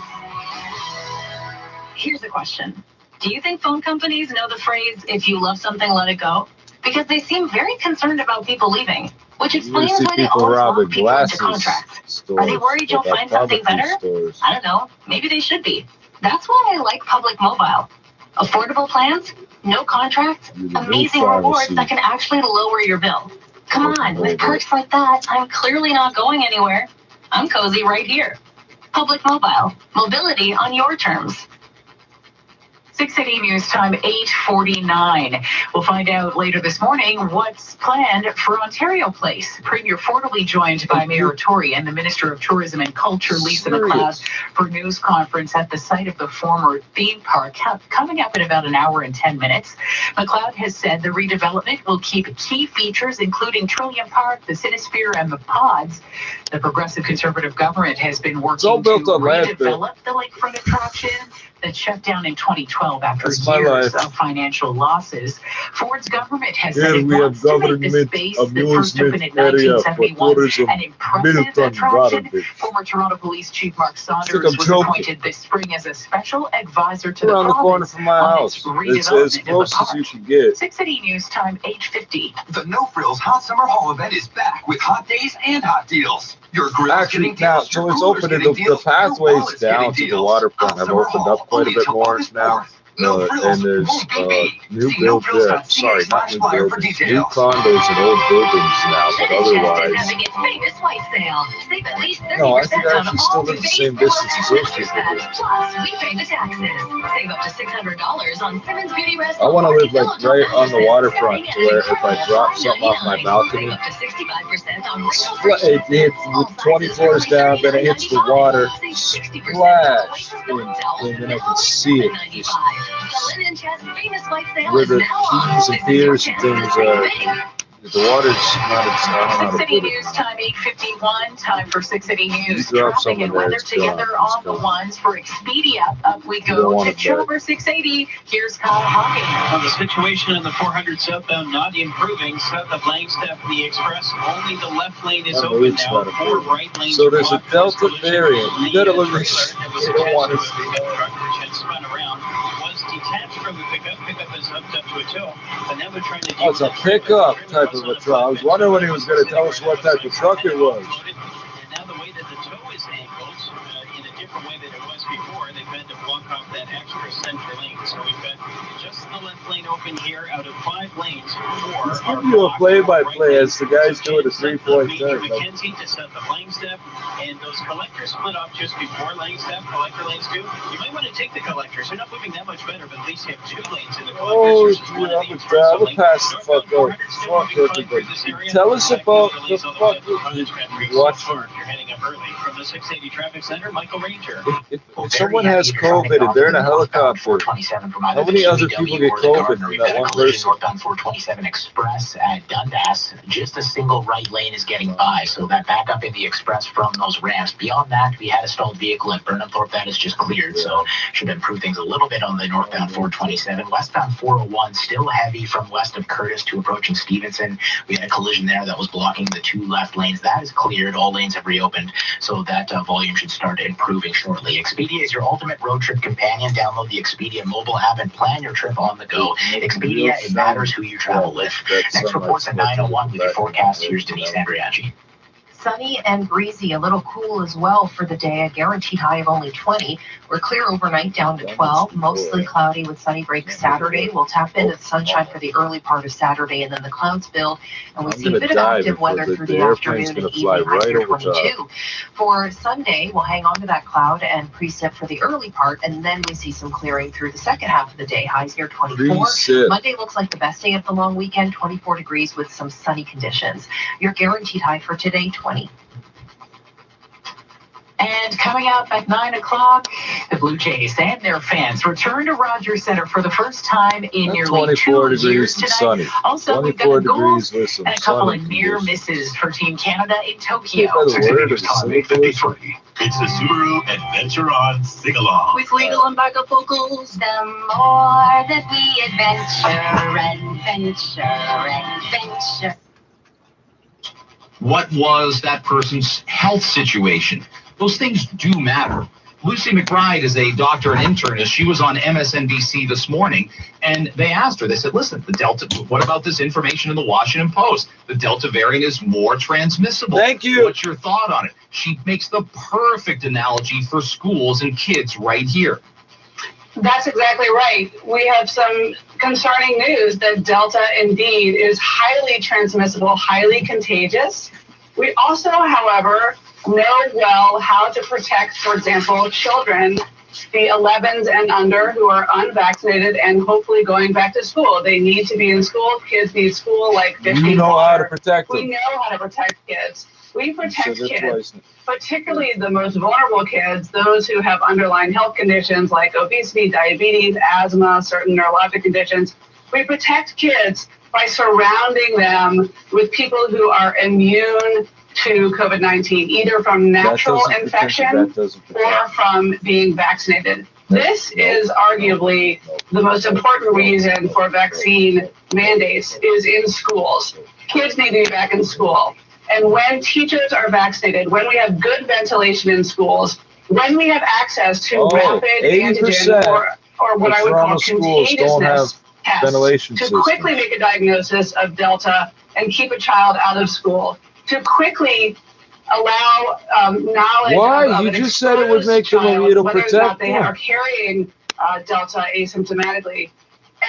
Here's a question. Do you think phone companies know the phrase, if you love something, let it go? Because they seem very concerned about people leaving, which explains why they always lock people into contracts. Are they worried you'll find something better? I don't know. Maybe they should be. That's why I like Public Mobile. Affordable plans, no contracts, amazing rewards that can actually lower your bill. Come on, with perks like that, I'm clearly not going anywhere. I'm cozy right here. Public Mobile. Mobility on your terms. 680 News Time, 8:49. We'll find out later this morning what's planned for Ontario Place. Premier Ford will be joined by Mayor Tory and the Minister of Tourism and Culture, Lisa McLeod, for a news conference at the site of the former theme park, coming up in about an hour and 10 minutes. McLeod has said the redevelopment will keep key features, including Trillium Park, the Cinesphere, and the pods. The Progressive Conservative government has been working to redevelop the lakefront attraction that shut down in 2012 after years of financial losses. Ford's government has said it wants to make the space that first opened in 1971 an impressive attraction. Former Toronto Police Chief Mark Saunders was appointed this spring as a special advisor to the around the corner from my house. It's as close as you can get. 680 News Time, 8:50. The No Frills Hot Summer Haul event is back with hot days and hot deals. Your grill actually now, so it's opening the pathways down to the waterfront have opened up quite a bit more now. And there's new builds there. Sorry, not new buildings. New condos and old buildings now, but otherwise. No, I think I actually still live the same distance as those people do. I want to live like right on the waterfront, to where if I drop something off my balcony, it hits with 20 floors down, then it hits the water, splash, and then I can see it just where the P's and P's and things are. The water's not as 6 City News time 8:51. Time for 6 City News. Traffic and weather together on the ones for Expedia. Up we go to Chopper 680. Here's Kyle Hawking. Well, the situation on the 400 southbound not improving. South of Langstaff and the Express, only the left lane is open now. 4 right lanes. So there's a Delta variant. You gotta look at this. You don't want to see that. Spun around. Was detached from the pickup. Pickup is hooked up to a tow. And now we're trying to Oh, it's a pickup type of a truck. I was wondering when he was going to tell us what type of truck it was. And now the way that the tow is angled, in a different way than it was before, they've had to block off that extra center lane. So we've got just the left lane open here out of 5 lanes. 4 Let's give you a play-by-play as the guys doing a 3-point turn. McKenzie to south of Langstaff, and those collectors split off just before Langstaff. Collector lanes too. You might want to take the collectors. They're not moving that much better, but at least you have 2 lanes in the collectors. I would pass the fuck over. Fuck everybody. Tell us about the fuck you watch them. You're heading up early from the 680 traffic center. Michael Ranger. If someone has COVID and they're in a helicopter, how many other people get COVID from that one person? Northbound 427 Express at Dundas, just a single right lane is getting by, so that backup in the Express from those ramps. Beyond that, we had a stalled vehicle at Burnhamthorpe that is just cleared, so should improve things a little bit on the northbound 427. Westbound 401 still heavy from west of Curtis to approaching Stevenson. We had a collision there that was blocking the 2 left lanes. That is cleared. All lanes have reopened, so that volume should start improving shortly. Expedia is your ultimate road trip companion. Download the Expedia mobile app and plan your trip on the go. Expedia, it matters who you travel with. Next report's at 9:01 with your forecast. Here's Denise Andriachi. Sunny and breezy, a little cool as well for the day. A guaranteed high of only 20. We're clear overnight down to 12. Mostly cloudy with sunny breaks Saturday. We'll tap into the sunshine for the early part of Saturday, and then the clouds build, and we see a bit of active weather through the afternoon and evening. High near 22. For Sunday, we'll hang on to that cloud and precip for the early part, and then we see some clearing through the second half of the day. Highs near 24. Monday looks like the best day of the long weekend. 24 degrees with some sunny conditions. Your guaranteed high for today, 20. And coming up at 9 o'clock, the Blue Jays and their fans return to Rogers Center for the first time in nearly 2 years tonight. Sunny. Also, we've got goals and a couple of near misses for Team Canada in Tokyo. It's the Subaru Adventure on Sing-Along. With legal and backup vocals, the more that we adventure. What was that person's health situation? Those things do matter. Lucy McBride is a doctor and internist. She was on MSNBC this morning, and they asked her, they said, listen, the Delta, what about this information in the Washington Post? The Delta variant is more transmissible. Thank you. What's your thought on it? She makes the perfect analogy for schools and kids right here. That's exactly right. We have some concerning news that Delta indeed is highly transmissible, highly contagious. We also, however, know well how to protect, for example, children, the 11s and under who are unvaccinated and hopefully going back to school. They need to be in school. Kids need school like 15. You know how to protect them. We know how to protect kids. We protect kids, particularly the most vulnerable kids, those who have underlying health conditions like obesity, diabetes, asthma, certain neurologic conditions. We protect kids by surrounding them with people who are immune to COVID-19, either from natural infection or from being vaccinated. This is arguably the most important reason for vaccine mandates is in schools. Kids need to be back in school. And when teachers are vaccinated, when we have good ventilation in schools, when we have access to rapid antigen or what I would call contagiousness tests to quickly make a diagnosis of Delta and keep a child out of school, to quickly allow knowledge of you just said it would make them immune to protect whether or not they are carrying Delta asymptomatically.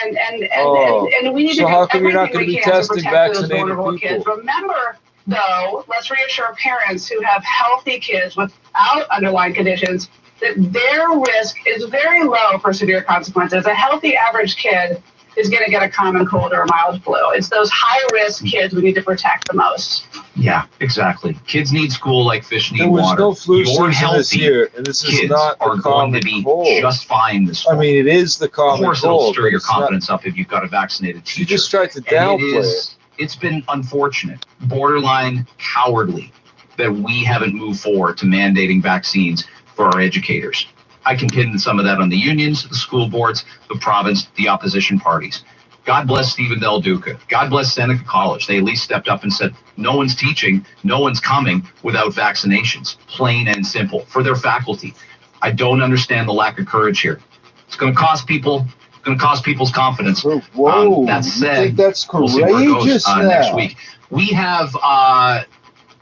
And we need to do everything we can to protect those vulnerable kids. Remember, though, let's reassure parents who have healthy kids without underlying conditions that their risk is very low for severe consequences. A healthy average kid is going to get a common cold or a mild flu. It's those high-risk kids we need to protect the most. Yeah, exactly. Kids need school like fish need there was water. no flu Your season healthy this year, and this is kids not are the going common to be cold. just fine this fall. I mean, it is the common Of course, cold. it'll stir your but it's not- confidence up if you've got a vaccinated teacher. You just tried to And downplay it. It's been unfortunate, borderline cowardly, that we haven't moved forward to mandating vaccines for our educators. I can pin some of that on the unions, the school boards, the province, the opposition parties. God bless Stephen Del Duca. God bless Seneca College. They at least stepped up and said, no one's teaching, no one's coming without vaccinations, plain and simple, for their faculty. I don't understand the lack of courage here. It's going to cost people. It's going to cost people's confidence. Whoa, that you said, think that's we'll see where it goes courageous now? next week. We have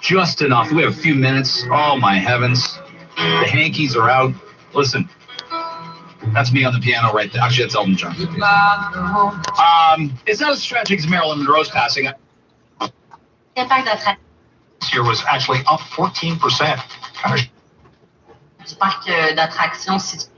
just enough. We have a few minutes. Oh, my heavens. The hankies are out. Listen, that's me on the piano right there. Actually, that's Elton John. It's not as tragic as Marilyn Monroe's passing. This year was actually up 14%. Parc d'attractions situé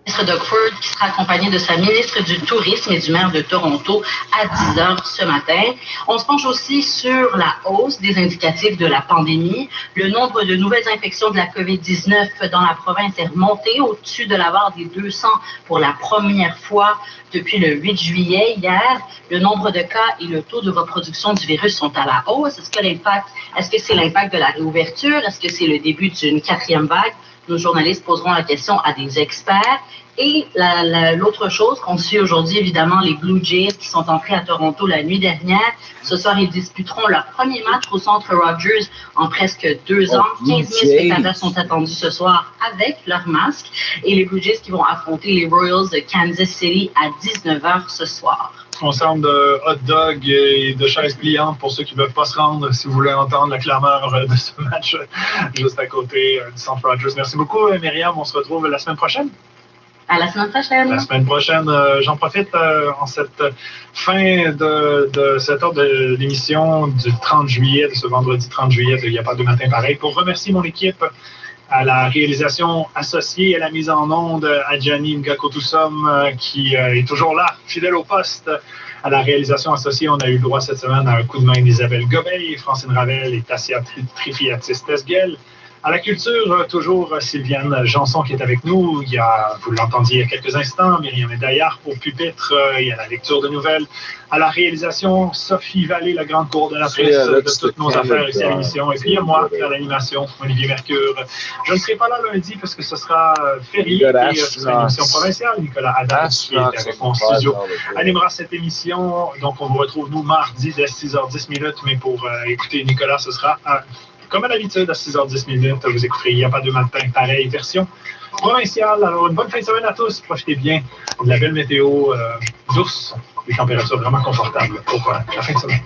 ministre Doug Ford qui sera accompagné de sa ministre du Tourisme et du maire de Toronto à 10h ce matin. On se penche aussi sur la hausse des indicatifs de la pandémie. Le nombre de nouvelles infections de la COVID-19 dans la province est remonté au-dessus de la barre des 200 pour la première fois depuis le 8 juillet. Hier, le nombre de cas et le taux de reproduction du virus sont à la hausse. Est-ce que c'est l'impact de la réouverture? Est-ce que c'est le début d'une 4e vague? Nos journalistes poseront la question à des experts. Et l'autre chose qu'on suit aujourd'hui, évidemment, les Blue Jays qui sont entrés à Toronto la nuit dernière. Ce soir, ils disputeront leur premier match au Centre Rogers en presque 2 ans. 15 000 spectateurs sont attendus ce soir avec leur masque. Et les Blue Jays qui vont affronter les Royals de Kansas City à 19h ce soir. On semble de hot dog et de chaises pliantes pour ceux qui ne peuvent pas se rendre, si vous voulez entendre la clameur de ce match juste à côté du Centre Rogers. Merci beaucoup, Myriam. On se retrouve la semaine prochaine. À la semaine prochaine. La semaine prochaine, j'en profite en cette fin de cette heure de l'émission du 30 juillet, de ce vendredi 30 juillet, Il n'y a pas de matin pareil, pour remercier mon équipe à la réalisation associée, à la mise en onde, à Gianni Ngakotusum, qui est toujours là, fidèle au poste. À la réalisation associée, on a eu le droit cette semaine à un coup de main d'Isabelle Gobeil, Francine Ravel et Tassia Trifiatis-Tesguel. À la culture, toujours Sylviane Janson qui est avec nous. Il y a, vous l'entendiez il y a quelques instants, Myriam Daillard pour pupitre. Il y a la lecture de nouvelles. À la réalisation, Sophie Vallée, la grande coordonnatrice de toutes nos affaires ici à l'émission. Et puis moi, à l'animation, Olivier Mercure. Je ne serai pas là lundi parce que ce sera férié et ce sera une émission provinciale. Nicolas Haddad, qui est avec mon studio, animera cette émission. Donc, on vous retrouve, nous, mardi dès 6h10. Mais pour écouter Nicolas, ce sera comme à l'habitude, à 6h10, vous écouterez Il n'y a pas de matin, pareil, version provinciale. Alors, une bonne fin de semaine à tous. Profitez bien de la belle météo douce, des températures vraiment confortables pour la fin de semaine.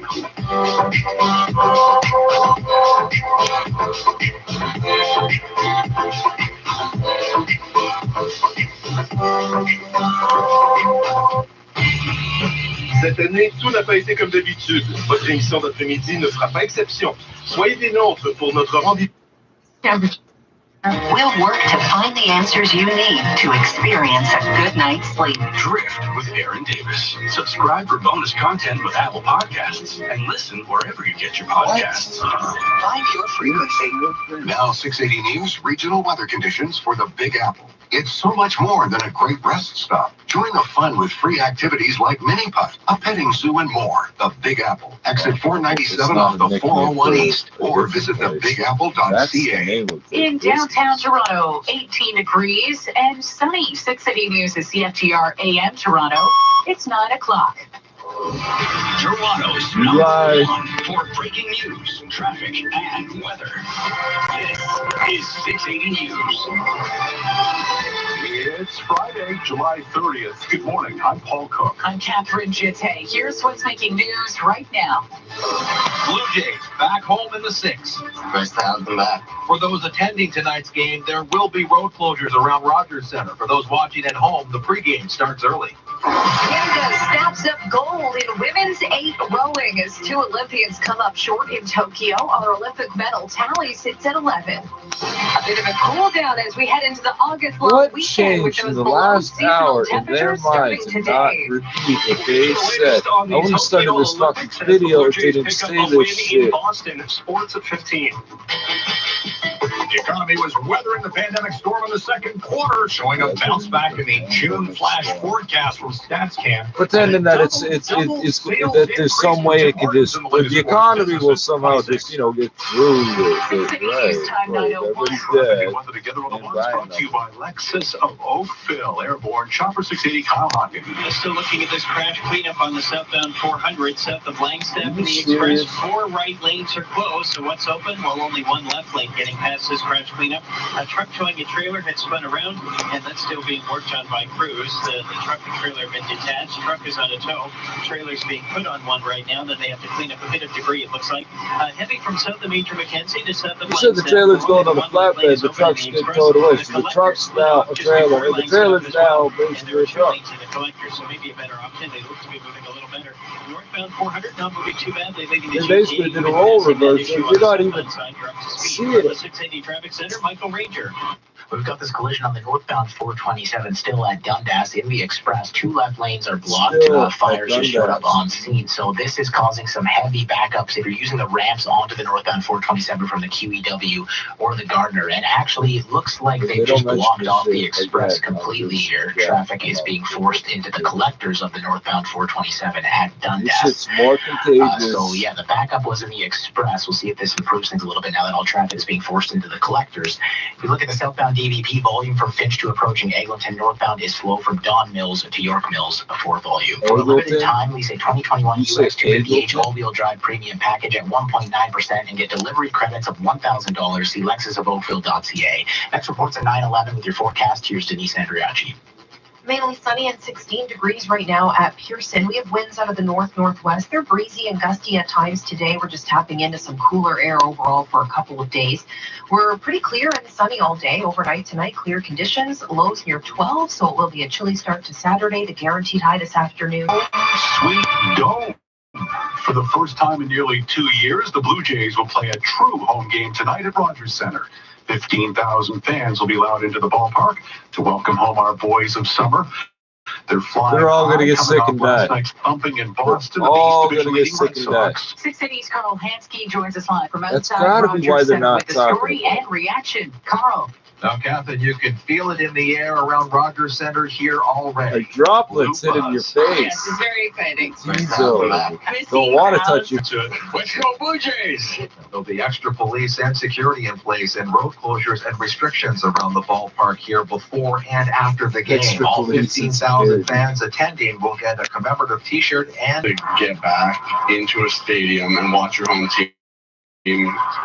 Cette année, tout n'a pas été comme d'habitude. Votre émission d'après-midi ne fera pas exception. Soyez des nôtres pour notre rendez-vous. We'll work to find the answers you need to experience a good night's sleep. Drift with Aaron Davis. Subscribe for bonus content with Apple Podcasts and listen wherever you get your podcasts. Find your frequency. Now 680 News, regional weather conditions for the Big Apple. It's so much more than a great rest stop. Join the fun with free activities like mini putt, a petting zoo, and more. The Big Apple. Exit 497 off the 401 East, or visit thebigapple.ca. In downtown Toronto, 18 degrees and sunny. 680 News is CFTR AM Toronto. It's 9 o'clock. Toronto's number one for breaking news, traffic, and weather. This is 680 News. It's Friday, July 30th. Good morning. I'm Paul Cook. I'm Catherine Gitte. Here's what's making news right now. Blue Jays back home in the 6. Best to have them back. For those attending tonight's game, there will be road closures around Rogers Center. For those watching at home, the pregame starts early. Canada snaps up gold in women's 8 rowing as 2 Olympians come up short in Tokyo. Our Olympic medal tally sits at 11. A bit of a cool down as we head into the August long weekend. changed in the last hour in their minds and not repeat what they said. I want to start this fucking video. It didn't say this shit. Boston, sports at 15. The economy was weathering the pandemic storm in the second quarter, showing a bounce back in the June flash forecast from StatsCan. Pretending that it's that there's some way it can just the economy will somehow just get through with it. Right. Everybody's dead. Brought to you by Lexus of Oakville. Airborne Chopper 680 Kyle Hawkins. Still looking at this crash cleanup on the southbound 400 south of Langstaff and the Express. 4 right lanes are closed, so what's open? Well, only 1 left lane getting past this crash cleanup. A truck towing a trailer had spun around, and that's still being worked on by crews. The truck and trailer have been detached. Truck is on a tow. Trailer's being put on one right now. Then they have to clean up a bit of debris, it looks like. Heavy from south of Major Mackenzie to south of... You said the trailer's going on the flatbed. The truck's getting towed away. So the truck's now a trailer, and the trailer's now basically a truck. So maybe a better option. They look to be moving a little better. Northbound 400 not moving too badly. They basically did a role reversal. You're not even seeing it. 680 Traffic Center, Michael Ranger. We've got this collision on the northbound 427 still at Dundas in the Express. 2 left lanes are blocked. Fires just showed up on scene. So this is causing some heavy backups if you're using the ramps onto the northbound 427 from the QEW or the Gardner. And actually, it looks like they've just blocked off the Express completely here. Traffic is being forced into the collectors of the northbound 427 at Dundas. It's more contagious. So yeah, the backup was in the Express. We'll see if this improves things a little bit now that all traffic is being forced into the collectors. If you look at the southbound DVP volume from Finch to approaching Eglinton northbound is slow from Don Mills to York Mills for volume. For a limited time, we say 2021 US 2 MPH all-wheel drive premium package at 1.9% and get delivery credits of $1,000. See lexusofoakville.ca. Next report's at 9:11 with your forecast. Here's Denise Andriacci. Mainly sunny and 16 degrees right now at Pearson. We have winds out of the north-northwest. They're breezy and gusty at times today. We're just tapping into some cooler air overall for a couple of days. We're pretty clear and sunny all day. Overnight tonight, clear conditions. Lows near 12, so it will be a chilly start to Saturday. The guaranteed high this afternoon. Sweet Dome. For the first time in nearly 2 years, the Blue Jays will play a true home game tonight at Rogers Center. 15,000 fans will be allowed into the ballpark to welcome home our boys of summer. They're all going to get sick and die. In Boston, they're all going to get sick and die. 680's Carl Hansky joins us live from That's outside got to be why they're not with the story talking. and reaction. Carl. Now, Catherine, you can feel it in the air around Rogers Center here already. A droplet hit in your face. Yes, it's very exciting. Don't want to touch you. Let's go Blue Jays! There'll be extra police and security in place and road closures and restrictions around the ballpark here before and after the game. Extra All police 15,000 fans attending will get a commemorative T-shirt and... To get back into a stadium and watch your home team.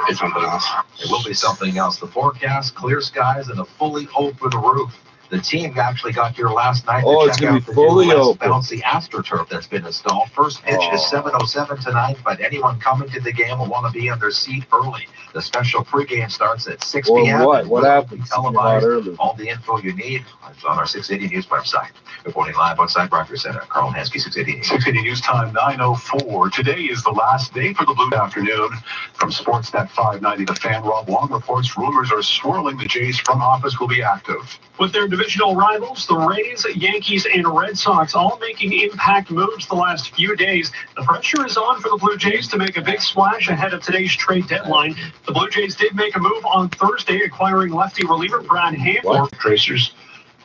It's something else. It will be something else. The forecast, clear skies, and a fully open roof. The team actually got here last night to check out the new bouncy AstroTurf that's been installed. First pitch is 7:07 tonight, but anyone coming to the game will want to be in their seat early. The special pregame starts at 6 p.m. What happened? Televised. All the info you need is on our 680 News website. Reporting live outside Rogers Center, Carl Hansky, 680 News. 680 News time, 9:04. Today is the last day for the Blue afternoon. From Sportsnet 590, the fan Rob Long reports rumors are swirling the Jays front office will be active. With their divisional rivals, the Rays, Yankees, and Red Sox all making impact moves the last few days, the pressure is on for the Blue Jays to make a big splash ahead of today's trade deadline. The Blue Jays did make a move on Thursday, acquiring lefty reliever Brad Hand. Tracers,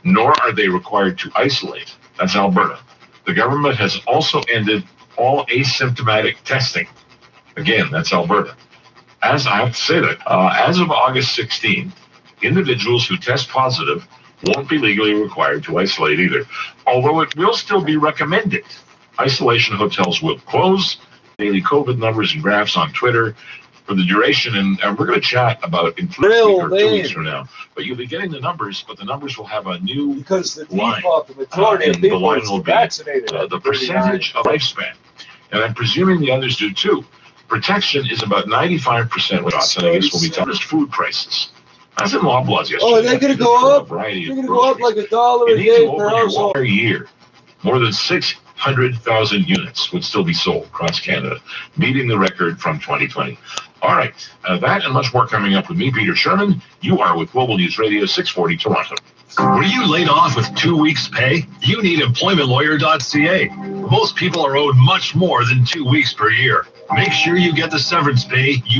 nor are they required to isolate. That's Alberta. The government has also ended all asymptomatic testing. Again, that's Alberta. As I have to say that, as of August 16th, individuals who test positive won't be legally required to isolate either, although it will still be recommended. Isolation hotels will close. Daily COVID numbers and graphs on Twitter for the duration, and we're going to chat about in 2 weeks from now. But you'll be getting the numbers, but the numbers will have a new because the line. Default, the majority of people the line will be vaccinated. The percentage of lifespan, and I'm presuming the others do too. Protection is about 95% with us, and I guess we'll be talking food prices. I was in Loblaws yesterday. Oh, are they going to go up? They're going to go up like $1 a day per household. A year, more than 600,000 units would still be sold across Canada, beating the record from 2020. All right, that and much more coming up with me, Peter Sherman. You are with Global News Radio 640 Toronto. Were you laid off with 2 weeks' pay? You need employmentlawyer.ca. Most people are owed much more than 2 weeks per year. Make sure you get the severance pay you